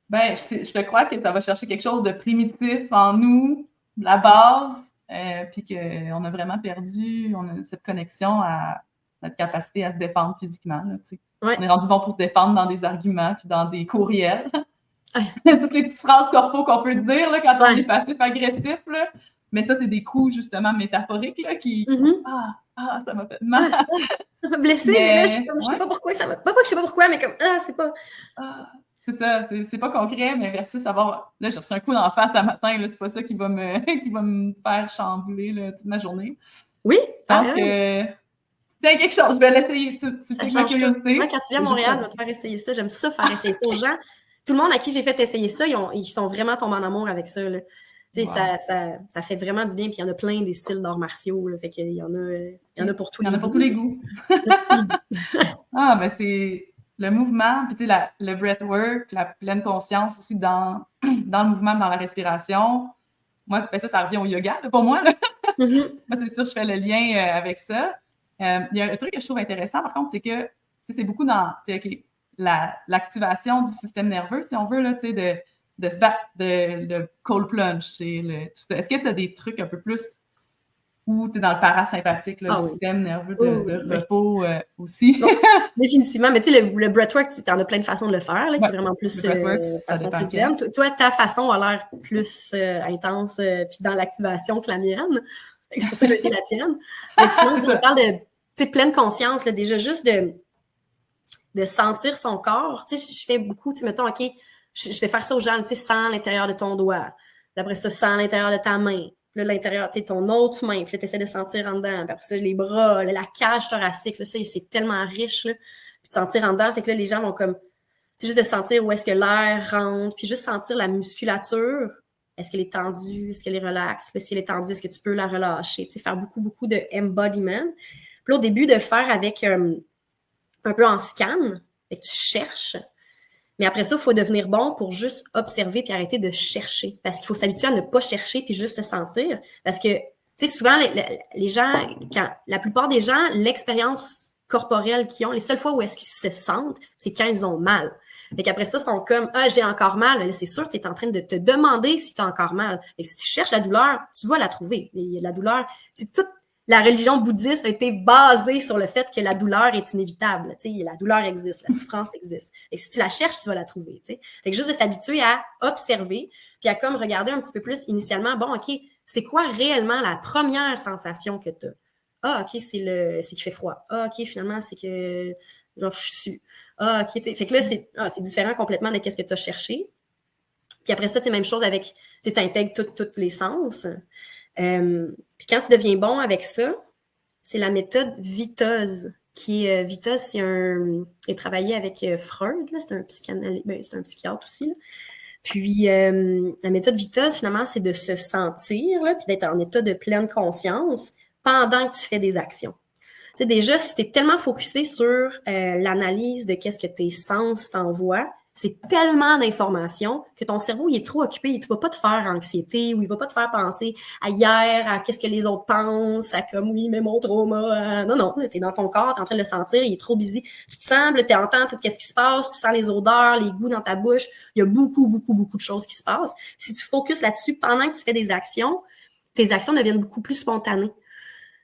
Ben, je crois que ça va chercher quelque chose de primitif en nous, la base, puis qu'on a vraiment perdu cette connexion à notre capacité à se défendre physiquement. Là, on est rendu bon pour se défendre dans des arguments puis dans des courriels. Toutes les petites phrases corpo qu'on peut dire là, quand on est passif-agressif. Là. Mais ça, c'est des coups, justement, métaphoriques là, qui sont « Ah, ça m'a fait mal! » Ça m'a blessé, mais là, je sais pas pourquoi ça m'a... Pas que je sais pas pourquoi, mais comme « Ah, c'est pas... » C'est ça, c'est pas concret, mais versus savoir... Là, j'ai reçu un coup d'en face ce matin, là, c'est pas ça qui va me faire chambouler là, toute ma journée. Oui? Je pense que c'était quelque chose, je vais l'essayer. Tu piques ma curiosité. Moi, quand tu viens à Montréal, je vais te faire essayer ça. J'aime ça, faire essayer ça aux gens. Tout le monde à qui j'ai fait essayer ça, ils sont vraiment tombés en amour avec ça. Là. Wow. Ça fait vraiment du bien. Puis il y en a plein des styles d'arts martiaux. Là, fait qu'il y en a pour tous les goûts. Il y en a pour tous les goûts. Ben c'est le mouvement, puis le breathwork, la pleine conscience aussi dans le mouvement, dans la respiration. Moi, ça revient au yoga, là, pour moi. Là. Moi, c'est sûr, je fais le lien avec ça. Il y a un truc que je trouve intéressant, par contre, c'est que c'est beaucoup dans... l'activation du système nerveux, si on veut, là, de se battre, le cold plunge. Est-ce que tu as des trucs un peu plus où tu es dans le parasympathique, là, le système nerveux de repos aussi? Bon, définitivement, mais tu sais, le breathwork, tu en as plein de façons de le faire, là, qui est vraiment plus façon plus zen. Toi, ta façon a l'air plus intense puis dans l'activation que la mienne. C'est pour ça que je vais essayer la tienne. Mais sinon, on parle de pleine conscience, là, déjà juste de sentir son corps. Tu sais, je fais beaucoup, tu sais, mettons, OK, je vais faire ça aux gens, tu sais, sens l'intérieur de ton doigt. Puis après ça, sens l'intérieur de ta main. Puis là, l'intérieur, tu sais, ton autre main. Puis là, tu essaies de sentir en dedans. Puis après ça, les bras, la cage thoracique, là, ça, c'est tellement riche, là. Puis de sentir en dedans. Fait que là, les gens vont comme, c'est juste de sentir où est-ce que l'air rentre. Puis juste sentir la musculature. Est-ce qu'elle est tendue? Est-ce qu'elle est relaxe? Puis si elle est tendue, est-ce que tu peux la relâcher? Tu sais, faire beaucoup, beaucoup de embodiment. Puis là, au début, de le faire avec... un peu en scan, fait que tu cherches. Mais après ça, il faut devenir bon pour juste observer puis arrêter de chercher. Parce qu'il faut s'habituer à ne pas chercher puis juste se sentir. Parce que, tu sais, souvent, les gens, la plupart des gens, l'expérience corporelle qu'ils ont, les seules fois où est-ce qu'ils se sentent, c'est quand ils ont mal. Fait qu'après ça, ils sont comme « Ah, j'ai encore mal. » Là, c'est sûr que tu es en train de te demander si tu as encore mal. Fait que si tu cherches la douleur, tu vas la trouver. Il y a la douleur, c'est toute la religion bouddhiste a été basée sur le fait que la douleur est inévitable. Tu sais, la douleur existe, la souffrance existe. Et si tu la cherches, tu vas la trouver. Tu sais. Fait que juste de s'habituer à observer, puis à comme regarder un petit peu plus initialement, bon, OK, c'est quoi réellement la première sensation que tu as? Ah, OK, c'est qu'il fait froid. Ah, OK, finalement, c'est que genre, je suis su. Ah, OK, tu sais. Fait que là, c'est différent complètement de ce que tu as cherché. Puis après ça, c'est même chose avec, tu intègres tous les sens. Puis quand tu deviens bon avec ça, c'est la méthode Vitoz. Vitoz, c'est il a travaillé avec Freud, c'est un psychiatre aussi. Là. Puis la méthode Vitoz, finalement, c'est de se sentir, là, puis d'être en état de pleine conscience pendant que tu fais des actions. Tu sais, déjà, si tu es tellement focusé sur l'analyse de qu'est-ce que tes sens t'envoient, c'est tellement d'informations que ton cerveau, il est trop occupé. Il ne va pas te faire anxiété ou il ne va pas te faire penser à hier, à qu'est-ce que les autres pensent, à comme, oui, mais mon trauma. Non, tu es dans ton corps, tu es en train de le sentir, il est trop busy. Tu te sens, tu entends tout ce qui se passe, tu sens les odeurs, les goûts dans ta bouche. Il y a beaucoup, beaucoup, beaucoup de choses qui se passent. Si tu focuses là-dessus pendant que tu fais des actions, tes actions deviennent beaucoup plus spontanées.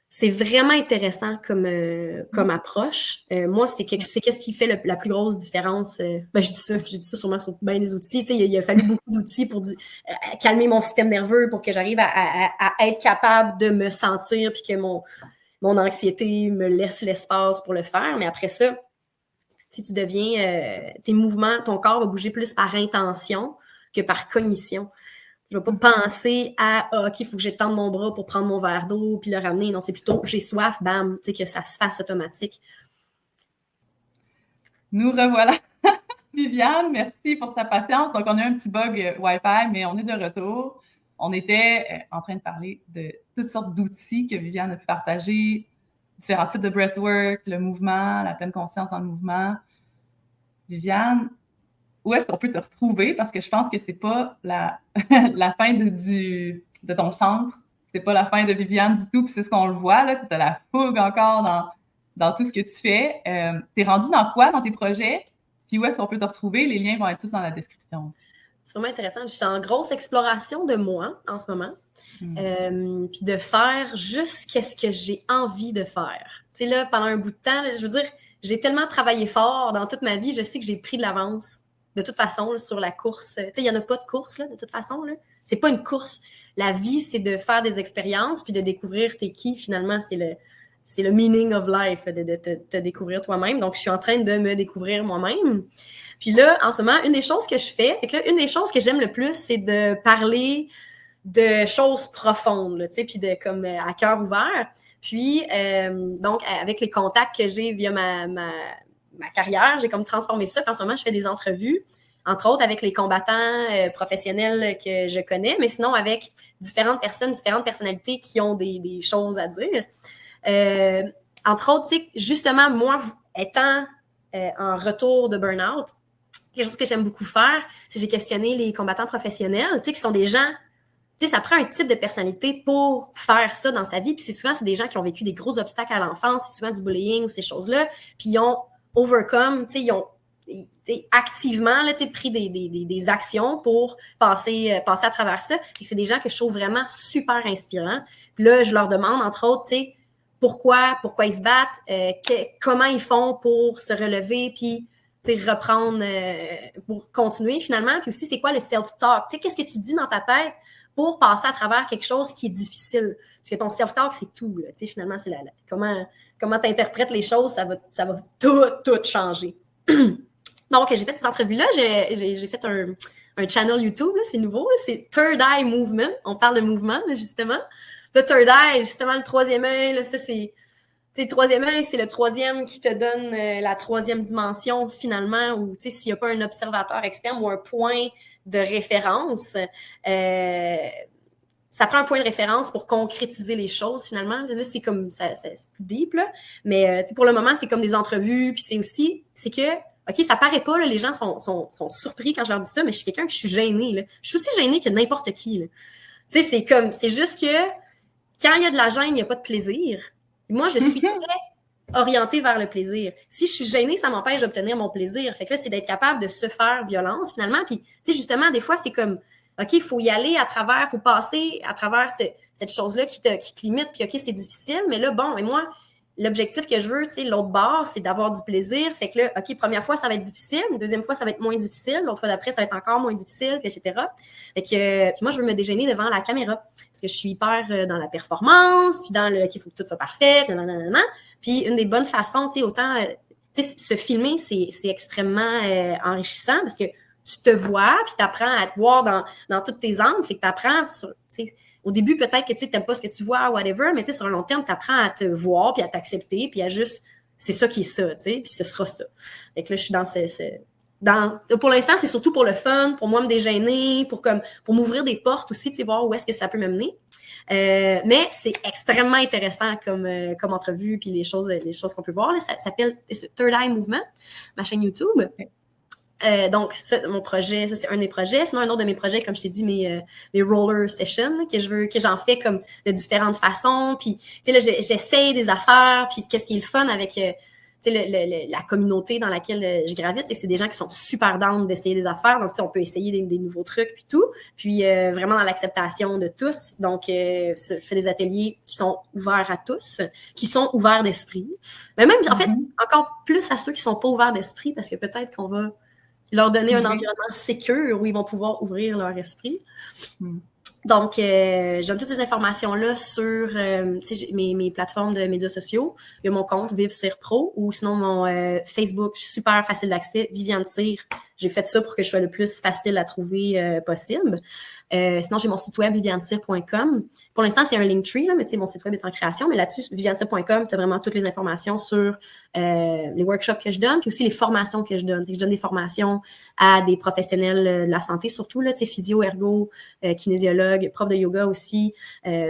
C'est vraiment intéressant comme approche. Moi, c'est qu'est-ce qui fait la plus grosse différence. Je dis ça sûrement sur bien les outils. Tu sais, il a fallu beaucoup d'outils pour calmer mon système nerveux, pour que j'arrive à être capable de me sentir puis que mon anxiété me laisse l'espace pour le faire. Mais après ça, si tu deviens tes mouvements, ton corps va bouger plus par intention que par cognition. Je ne vais pas penser à OK, il faut que j'étende mon bras pour prendre mon verre d'eau puis le ramener. Non, c'est plutôt j'ai soif, bam, tu sais, que ça se fasse automatique. Nous revoilà. Viviane, merci pour ta patience. Donc, on a un petit bug Wi-Fi, mais on est de retour. On était en train de parler de toutes sortes d'outils que Viviane a pu partager, différents types de breathwork, le mouvement, la pleine conscience dans le mouvement. Viviane, où est-ce qu'on peut te retrouver? Parce que je pense que c'est pas la fin de ton centre. C'est pas la fin de Viviane du tout. Puis c'est ce qu'on le voit, là. Tu as la fougue encore dans tout ce que tu fais. Tu es rendu dans quoi dans tes projets? Puis où est-ce qu'on peut te retrouver? Les liens vont être tous dans la description. C'est vraiment intéressant. Je suis en grosse exploration de moi en ce moment. Puis de faire juste qu'est-ce que j'ai envie de faire. Tu sais, là, pendant un bout de temps, là, je veux dire, j'ai tellement travaillé fort dans toute ma vie, je sais que j'ai pris de l'avance. De toute façon, là, sur la course. Tu sais, il n'y en a pas de course, là, de toute façon. Là. C'est pas une course. La vie, c'est de faire des expériences puis de découvrir t'es qui, finalement. C'est le meaning of life, de te découvrir toi-même. Donc, je suis en train de me découvrir moi-même. Puis là, en ce moment, une des choses que je fais, fait que là, une des choses que j'aime le plus, c'est de parler de choses profondes, tu sais, puis de comme à cœur ouvert. Puis, donc, avec les contacts que j'ai via ma carrière, j'ai comme transformé ça. Puis en ce moment, je fais des entrevues, entre autres avec les combattants professionnels que je connais, mais sinon avec différentes personnes, différentes personnalités qui ont des choses à dire. Entre autres, tu sais, justement, moi, étant en retour de burn-out, quelque chose que j'aime beaucoup faire, c'est que j'ai questionné les combattants professionnels, tu sais, qui sont des gens, tu sais, ça prend un type de personnalité pour faire ça dans sa vie, puis c'est des gens qui ont vécu des gros obstacles à l'enfance, c'est souvent du bullying ou ces choses-là, puis ils ont overcome, tu sais, ils ont activement là, pris des actions pour passer à travers ça. Et c'est des gens que je trouve vraiment super inspirants. Puis là, je leur demande, entre autres, tu sais, pourquoi ils se battent, comment ils font pour se relever, puis reprendre, pour continuer finalement. Puis aussi, c'est quoi le self-talk? Tu sais, qu'est-ce que tu dis dans ta tête pour passer à travers quelque chose qui est difficile? Parce que ton self-talk, c'est tout. Là. Tu sais, finalement, c'est comment tu interprètes les choses, ça va tout changer. Donc, j'ai fait cette entrevue-là. J'ai fait un channel YouTube, là, c'est nouveau. Là, c'est Third Eye Movement. On parle de mouvement, là, justement. Le Third Eye, justement, le troisième œil, là, ça, c'est... Le troisième œil, c'est le troisième qui te donne la troisième dimension, finalement, où, s'il n'y a pas un observateur externe ou un point de référence, ça prend un point de référence pour concrétiser les choses, finalement. Là, c'est comme... c'est plus deep, là. Mais, pour le moment, c'est comme des entrevues, puis c'est que... OK, ça paraît pas, là, les gens sont surpris quand je leur dis ça, mais je suis quelqu'un que je suis gênée, là. Je suis aussi gênée que n'importe qui, là. Tu sais, c'est juste que quand il y a de la gêne, il n'y a pas de plaisir. Moi, je suis très orientée vers le plaisir. Si je suis gênée, ça m'empêche d'obtenir mon plaisir. Fait que là, c'est d'être capable de se faire violence, finalement. Puis, tu sais, justement, des fois, c'est comme, OK, il faut y aller il faut passer à travers cette chose-là qui te limite, puis OK, c'est difficile, mais là, bon, et moi, l'objectif que je veux, tu sais, l'autre bord, c'est d'avoir du plaisir. Fait que là, OK, première fois, ça va être difficile. Deuxième fois, ça va être moins difficile. L'autre fois d'après, ça va être encore moins difficile, puis etc. Fait que, puis moi, je veux me dégainer devant la caméra. Parce que je suis hyper dans la performance, puis dans le OK, il faut que tout soit parfait, nanana. Puis une des bonnes façons, tu sais, autant, tu sais, se filmer, c'est extrêmement enrichissant parce que tu te vois, puis tu apprends à te voir dans tous tes angles. Fait que tu apprends sur, tu sais, au début, peut-être que tu n'aimes pas ce que tu vois, whatever, mais sur un long terme, tu apprends à te voir, puis à t'accepter, puis à juste, c'est ça qui est ça, tu sais, puis ce sera ça. Fait que là, je suis pour l'instant, c'est surtout pour le fun, pour moi me dégainer, pour m'ouvrir des portes aussi, tu sais, voir où est-ce que ça peut m'amener. Mais c'est extrêmement intéressant comme entrevue, puis les choses qu'on peut voir. Là, ça s'appelle Third Eye Movement, ma chaîne YouTube. Donc, ça, mon projet, ça, c'est un des projets. Sinon, un autre de mes projets, comme je t'ai dit, mes roller sessions, que j'en fais comme de différentes façons. Puis, tu sais, là, j'essaye des affaires. Puis, qu'est-ce qui est le fun avec, tu sais, la communauté dans laquelle je gravite, c'est que c'est des gens qui sont super down d'essayer des affaires. Donc, tu sais, on peut essayer des nouveaux trucs, puis tout. Puis, vraiment dans l'acceptation de tous. Donc, je fais des ateliers qui sont ouverts à tous, qui sont ouverts d'esprit. Mais même, en fait, encore plus à ceux qui sont pas ouverts d'esprit, parce que peut-être qu'on va leur donner un environnement sécure où ils vont pouvoir ouvrir leur esprit. Donc, je donne toutes ces informations-là sur mes plateformes de médias sociaux. Il y a mon compte Vive Cire Pro ou sinon mon Facebook, super facile d'accès, Viviane Cire, j'ai fait ça pour que je sois le plus facile à trouver possible. Sinon, j'ai mon site web, vivianecyr.com. Pour l'instant, c'est un Linktree, là, mais tu sais, mon site web est en création. Mais là-dessus, vivianecyr.com, tu as vraiment toutes les informations sur les workshops que je donne, puis aussi les formations que je donne. Je donne des formations à des professionnels de la santé, surtout, là, tu sais, physio, ergo, kinésiologue, prof de yoga aussi,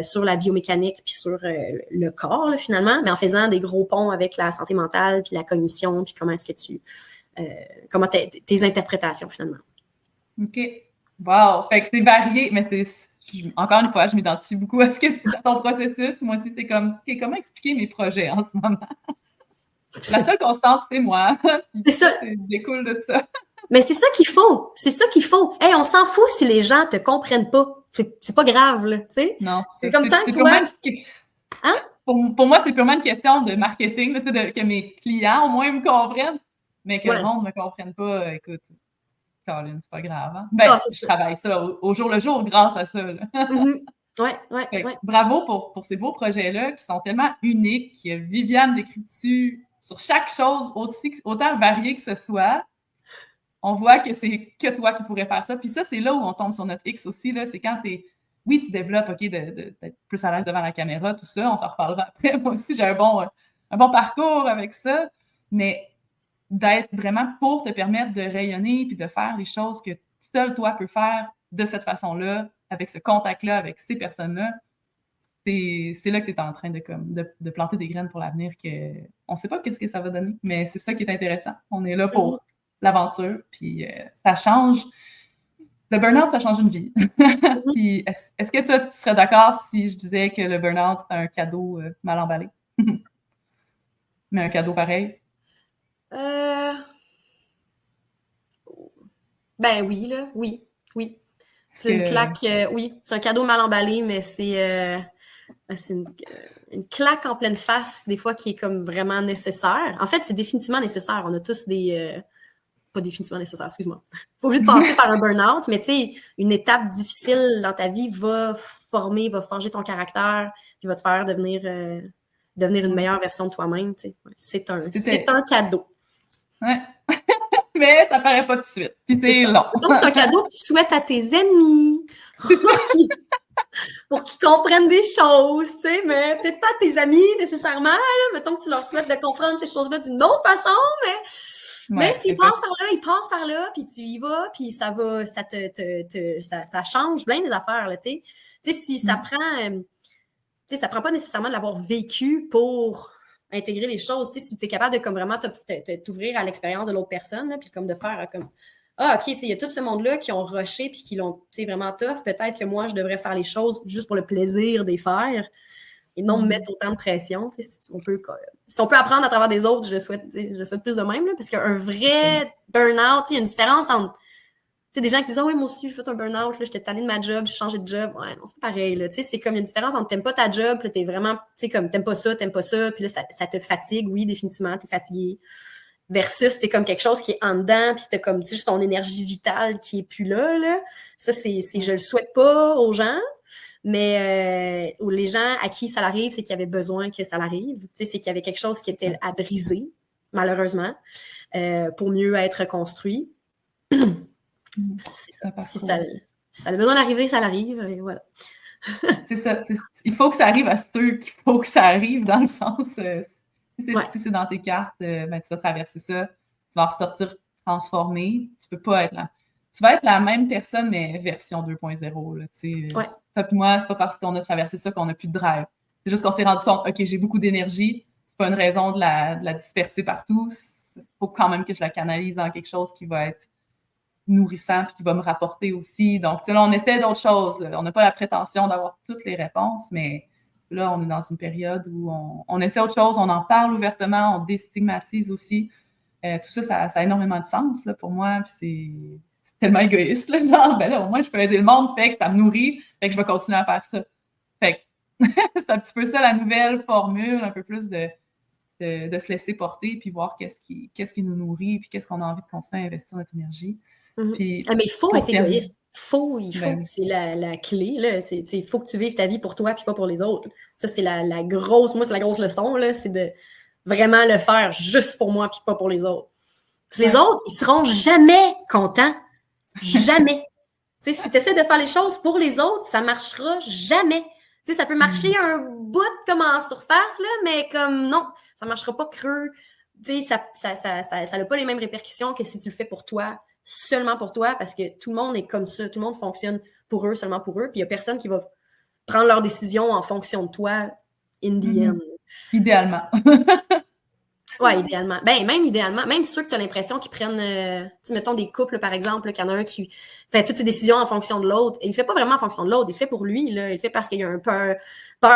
sur la biomécanique, puis sur le corps, là, finalement, mais en faisant des gros ponts avec la santé mentale, puis la cognition, puis comment est-ce que comment tes interprétations, finalement. OK. Wow! Fait que c'est varié, mais encore une fois, je m'identifie beaucoup à ce que tu dis, à ton processus. Moi aussi, c'est comme, OK, comment expliquer mes projets en ce moment? La seule constante, c'est moi. C'est ça. Ça découle de ça. Mais c'est ça qu'il faut. C'est ça qu'il faut. Hey, on s'en fout si les gens te comprennent pas. C'est pas grave, là, tu sais. Non, c'est comme tant que toi... Hein? Pour moi, c'est purement une question de marketing, là, que mes clients, au moins, me comprennent. Mais que le monde ne me comprenne pas, écoute... Colin, c'est pas grave. Hein? Ben, je travaille ça au jour le jour grâce à ça. Ouais. Bravo pour ces beaux projets-là qui sont tellement uniques. Viviane décrit dessus sur chaque chose, autant variée que ce soit. On voit que c'est que toi qui pourrais faire ça. Puis ça, c'est là où on tombe sur notre X aussi. Là. C'est quand oui, tu développes, OK, d'être plus à l'aise devant la caméra, tout ça. On s'en reparlera après. Moi aussi, j'ai un bon parcours avec ça. Mais d'être vraiment pour te permettre de rayonner puis de faire les choses que seul toi peux faire de cette façon-là, avec ce contact-là, avec ces personnes-là, c'est là que tu es en train de planter des graines pour l'avenir on ne sait pas qu'est-ce que ça va donner, mais c'est ça qui est intéressant. On est là pour l'aventure, puis ça change. Le burn-out, ça change une vie. Puis est-ce que toi, tu serais d'accord si je disais que le burn-out, c'est un cadeau mal emballé? Mais un cadeau pareil? Ben oui, là, oui. C'est une claque, oui, c'est un cadeau mal emballé, mais c'est une claque en pleine face, des fois, qui est comme vraiment nécessaire. En fait, c'est définitivement nécessaire. On a tous pas définitivement nécessaire, excuse-moi. Faut juste passer par un burn-out, mais tu sais, une étape difficile dans ta vie va forger ton caractère, puis va te faire devenir une meilleure version de toi-même, tu sais. C'est un cadeau. Ouais. Mais ça paraît pas tout de suite. Puis c'est long. Donc, c'est un cadeau que tu souhaites à tes ennemis pour qu'ils comprennent des choses, tu sais, mais peut-être pas à tes amis nécessairement. Là. Mettons que tu leur souhaites de comprendre ces choses-là d'une autre façon, mais s'ils passent par là, ils passent par là, puis tu y vas, puis ça change plein des affaires, là, tu sais. Tu sais, si ça prend... tu sais, ça prend pas nécessairement de l'avoir vécu pour intégrer les choses. Tu sais, si tu es capable de comme vraiment t'ouvrir à l'expérience de l'autre personne, là, puis comme de faire comme OK, tu sais, il y a tout ce monde-là qui ont rushé puis qui l'ont vraiment tough. Peut-être que moi, je devrais faire les choses juste pour le plaisir de les faire et non me mettre autant de pression. Tu sais, si on peut apprendre à travers des autres, je souhaite plus de même, là, parce qu'un vrai burn-out, il y a une différence entre des gens qui disent « Ah oui, moi aussi, j'ai fait un burn-out, j'étais tannée de ma job, j'ai changé de job. » Ouais, non, c'est pareil. Là, c'est comme une différence entre t'aimes pas ta job, puis t'es vraiment, comme t'aimes pas ça, puis là, ça te fatigue, oui, définitivement, t'es fatigué. Versus t'es comme quelque chose qui est en dedans, puis t'as comme juste ton énergie vitale qui est plus là. Ça, je le souhaite pas aux gens, mais les gens à qui ça arrive, c'est qu'il y avait besoin que ça arrive. C'est qu'il y avait quelque chose qui était à briser, malheureusement, pour mieux être construit. Si ça a besoin d'arriver, ça l'arrive, et voilà. C'est ça. Il faut que ça arrive à ceux qu'il faut que ça arrive, dans le sens, si c'est dans tes cartes, ben, tu vas traverser ça, tu vas ressortir transformé, tu peux pas être là. Tu vas être la même personne, mais version 2.0. Toi et moi, c'est pas parce qu'on a traversé ça qu'on n'a plus de drive. C'est juste qu'on s'est rendu compte, OK, j'ai beaucoup d'énergie, c'est pas une raison de la disperser partout, il faut quand même que je la canalise dans quelque chose qui va être nourrissant puis qui va me rapporter aussi. Donc, là, on essaie d'autres choses. Là. On n'a pas la prétention d'avoir toutes les réponses, mais là, on est dans une période où on essaie autre chose, on en parle ouvertement, on déstigmatise aussi. Tout ça, ça a énormément de sens là, pour moi. Puis c'est tellement égoïste. Là. Genre, ben là, au moins, je peux aider le monde, fait que ça me nourrit, fait que je vais continuer à faire ça. Fait que c'est un petit peu ça la nouvelle formule, un peu plus de se laisser porter puis voir qu'est-ce qui nous nourrit puis qu'est-ce qu'on a envie de continuer à investir notre énergie. Puis, mais il faut être égoïste. C'est la clé. Il faut que tu vives ta vie pour toi et pas pour les autres. Ça, c'est la grosse leçon. Là, c'est de vraiment le faire juste pour moi et pas pour les autres. Parce que les autres, ils seront jamais contents. Jamais. Tu sais, si tu essaies de faire les choses pour les autres, ça marchera jamais. Tu sais, ça peut marcher un bout comme en surface, là, mais comme non, ça marchera pas creux. Tu sais, ça n'a pas les mêmes répercussions que si tu le fais pour toi, seulement pour toi, parce que tout le monde est comme ça. Tout le monde fonctionne pour eux, seulement pour eux. Puis il n'y a personne qui va prendre leurs décisions en fonction de toi, in the end. Idéalement. Ouais, idéalement. Ben, même idéalement, même ceux que tu as l'impression qu'ils prennent, mettons des couples, par exemple, qu'il y en a un qui fait toutes ses décisions en fonction de l'autre. Il ne fait pas vraiment en fonction de l'autre, il fait pour lui, là. Il fait parce qu'il a un peur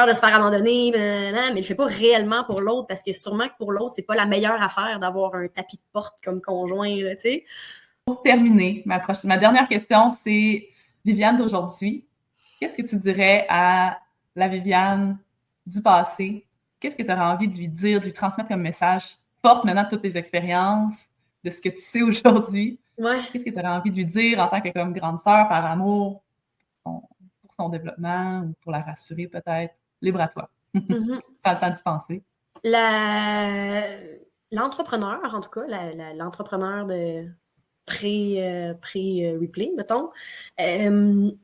de se faire abandonner, mais il ne le fait pas réellement pour l'autre, parce que sûrement que pour l'autre, c'est pas la meilleure affaire d'avoir un tapis de porte comme conjoint, là, tu sais. Pour terminer, ma dernière question, c'est Viviane d'aujourd'hui. Qu'est-ce que tu dirais à la Viviane du passé? Qu'est-ce que tu aurais envie de lui dire, de lui transmettre comme message fort maintenant de toutes tes expériences, de ce que tu sais aujourd'hui? Ouais. Qu'est-ce que tu aurais envie de lui dire en tant que comme grande sœur, par amour, pour son développement ou pour la rassurer peut-être? Libre à toi. Pas le temps d'y penser. L'entrepreneur, en tout cas, l'entrepreneur de pré-replay, mettons, ben,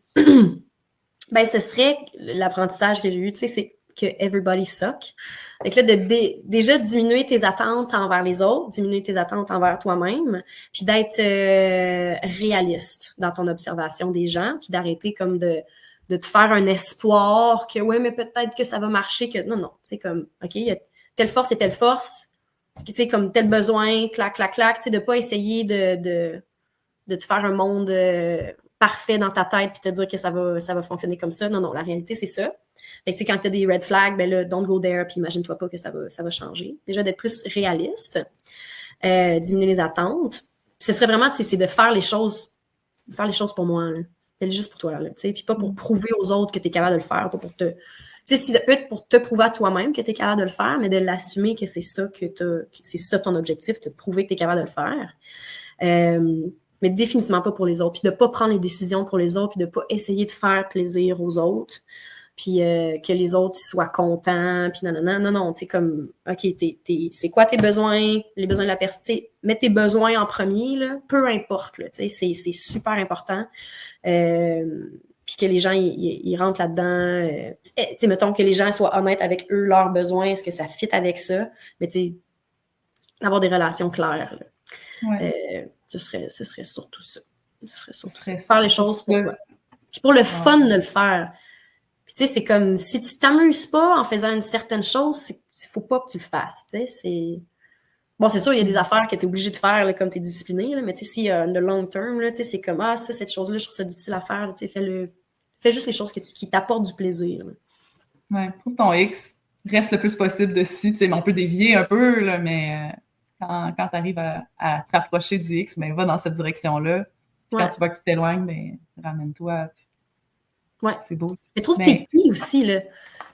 ce serait l'apprentissage que j'ai eu, tu sais, c'est que everybody suck. Fait que là, déjà diminuer tes attentes envers les autres, diminuer tes attentes envers toi-même, puis d'être réaliste dans ton observation des gens, puis d'arrêter comme de te faire un espoir que, ouais, mais peut-être que ça va marcher, que non, c'est comme, OK, il y a telle force et telle force, tu sais, comme tel besoin, clac, clac, clac, tu sais, de pas essayer de te faire un monde parfait dans ta tête puis te dire que ça va fonctionner comme ça. Non, la réalité, c'est ça. Fait que, quand tu as des red flags, ben là, don't go there, puis imagine-toi pas que ça va changer. Déjà, d'être plus réaliste, diminuer les attentes. Ce serait vraiment, tu sais, c'est de faire les choses pour moi, là. C'est juste pour toi, là, tu sais, puis pas pour prouver aux autres que tu es capable de le faire, pas pour te... Tu sais, ça peut être pour te prouver à toi-même que tu es capable de le faire, mais de l'assumer que c'est ça c'est ça ton objectif, te prouver que tu es capable de le faire. Mais définitivement pas pour les autres. Puis de ne pas prendre les décisions pour les autres, puis de ne pas essayer de faire plaisir aux autres, puis que les autres soient contents, puis non, tu sais, comme, OK, c'est quoi tes besoins, les besoins de la personne, tu sais, mets tes besoins en premier, là, peu importe, là, tu sais, c'est super important. Puis que les gens, ils rentrent là-dedans. Tu sais, mettons que les gens soient honnêtes avec eux, leurs besoins, est-ce que ça fit avec ça? Mais tu sais, avoir des relations claires, là. Ouais. Ce serait surtout ça. Faire les choses pour toi. Puis pour le fun de le faire. Puis tu sais, c'est comme, si tu t'amuses pas en faisant une certaine chose, il faut pas que tu le fasses, tu sais, Bon, c'est sûr, il y a des affaires que tu es obligé de faire, là, comme tu es discipliné, là, mais tu sais, si le long term, là, tu sais, c'est comme, cette chose-là, je trouve ça difficile à faire, tu sais, fais juste les choses qui t'apportent du plaisir. Là. Ouais, trouve ton X, reste le plus possible dessus, tu sais, mais on peut dévier un peu, là, mais quand tu arrives à te rapprocher du X, ben, va dans cette direction-là. Quand tu vois que tu t'éloignes, ben, ramène-toi. Ouais. C'est beau. Mais trouve tes qui aussi, là.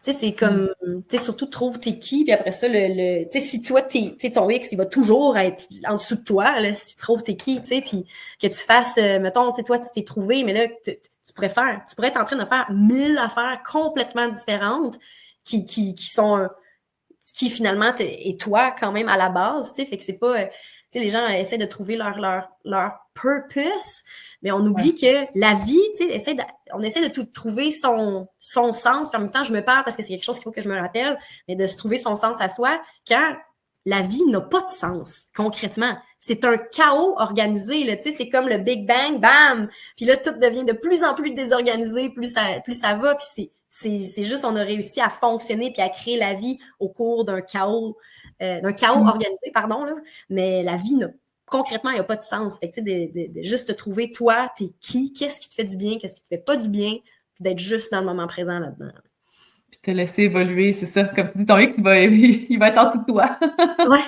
Tu sais, c'est comme, tu sais, surtout trouve tes qui, puis après ça, tu sais, si toi, ton X, il va toujours être en dessous de toi, là, si tu trouves tes qui, tu sais, puis que tu fasses, mettons, tu sais, toi, tu t'es trouvé, mais là, tu pourrais être en train de faire 1000 affaires complètement différentes qui sont, qui finalement est toi quand même à la base, tu sais, fait que c'est pas, tu sais, les gens essaient de trouver leur purpose, mais on oublie que la vie, tu sais, on essaie de tout trouver son sens. Puis en même temps, je me parle parce que c'est quelque chose qu'il faut que je me rappelle, mais de se trouver son sens à soi quand la vie n'a pas de sens, concrètement. C'est un chaos organisé, là, tu sais, c'est comme le Big Bang, bam! Puis là, tout devient de plus en plus désorganisé, plus ça va, puis c'est juste, on a réussi à fonctionner puis à créer la vie au cours d'un chaos organisé, pardon, là. Mais la vie concrètement, il n'y a pas de sens. Fait que, tu sais, de juste te trouver, toi, t'es qui, qu'est-ce qui te fait du bien, qu'est-ce qui te fait pas du bien, puis d'être juste dans le moment présent là-dedans. Puis te laisser évoluer, c'est ça. Comme tu dis, ton X, il va être en dessous de toi. Ouais.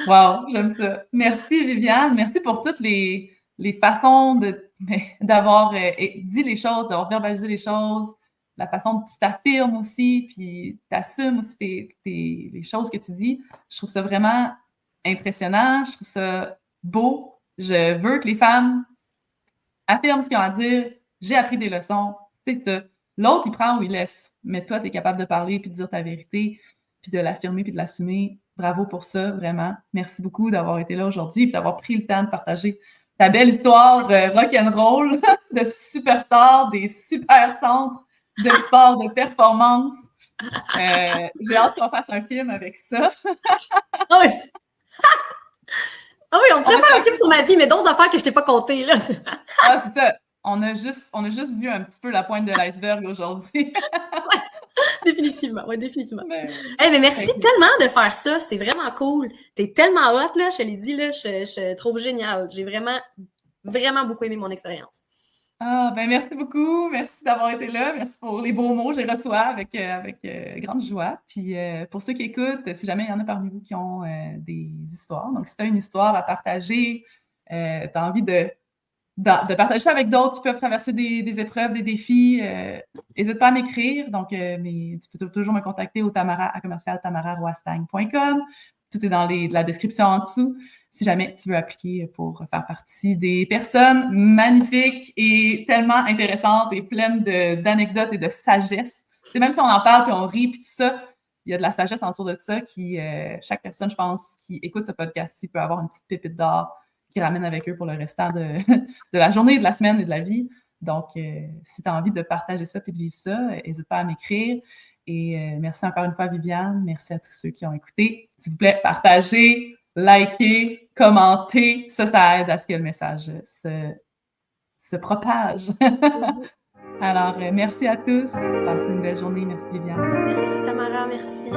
Wow, j'aime ça. Merci, Viviane. Merci pour toutes les façons d'avoir dit les choses, d'avoir verbalisé les choses, la façon dont tu t'affirmes aussi, puis t'assumes aussi les choses que tu dis. Je trouve ça vraiment impressionnant. Je trouve ça beau. Je veux que les femmes affirment ce qu'ils ont à dire. J'ai appris des leçons. C'est ça. L'autre, il prend ou il laisse. Mais toi, tu es capable de parler puis de dire ta vérité. puis de l'affirmer, puis de l'assumer. Bravo pour ça, vraiment. Merci beaucoup d'avoir été là aujourd'hui, puis d'avoir pris le temps de partager ta belle histoire rock'n'roll de superstar, des super centres de sport, de performance. J'ai hâte qu'on fasse un film avec ça. Ah oui, on pourrait faire un film sur ma vie, mais d'autres affaires que je t'ai pas comptées, là. Ah, c'est ça. On a juste vu un petit peu la pointe de l'iceberg aujourd'hui. Définitivement, oui, définitivement. Mais merci tellement de faire ça, c'est vraiment cool. T'es tellement hot, là, je te l'ai dit, là, je trouve génial. J'ai vraiment, vraiment beaucoup aimé mon expérience. Ah, ben merci beaucoup. Merci d'avoir été là. Merci pour les beaux mots. Je les reçois avec grande joie. Puis pour ceux qui écoutent, si jamais il y en a parmi vous qui ont des histoires, donc si tu as une histoire à partager, tu as envie de partager ça avec d'autres qui peuvent traverser des épreuves, des défis, n'hésite pas à m'écrire. Donc, mais tu peux toujours me contacter au tamara@tamararoastagne.com. Tout est dans la description en dessous. Si jamais tu veux appliquer pour faire partie des personnes magnifiques et tellement intéressantes et pleines d'anecdotes et de sagesse. C'est même si on en parle puis on rit puis tout ça, il y a de la sagesse en dessous de ça qui, chaque personne, je pense, qui écoute ce podcast-ci peut avoir une petite pépite d'or qui ramène avec eux pour le restant de la journée, de la semaine et de la vie. Donc, si tu as envie de partager ça et de vivre ça, n'hésite pas à m'écrire. Et merci encore une fois, Viviane. Merci à tous ceux qui ont écouté. S'il vous plaît, partagez, likez, commentez. Ça aide à ce que le message se propage. Alors, merci à tous. Passez une belle journée. Merci, Viviane. Merci, Tamara. Merci.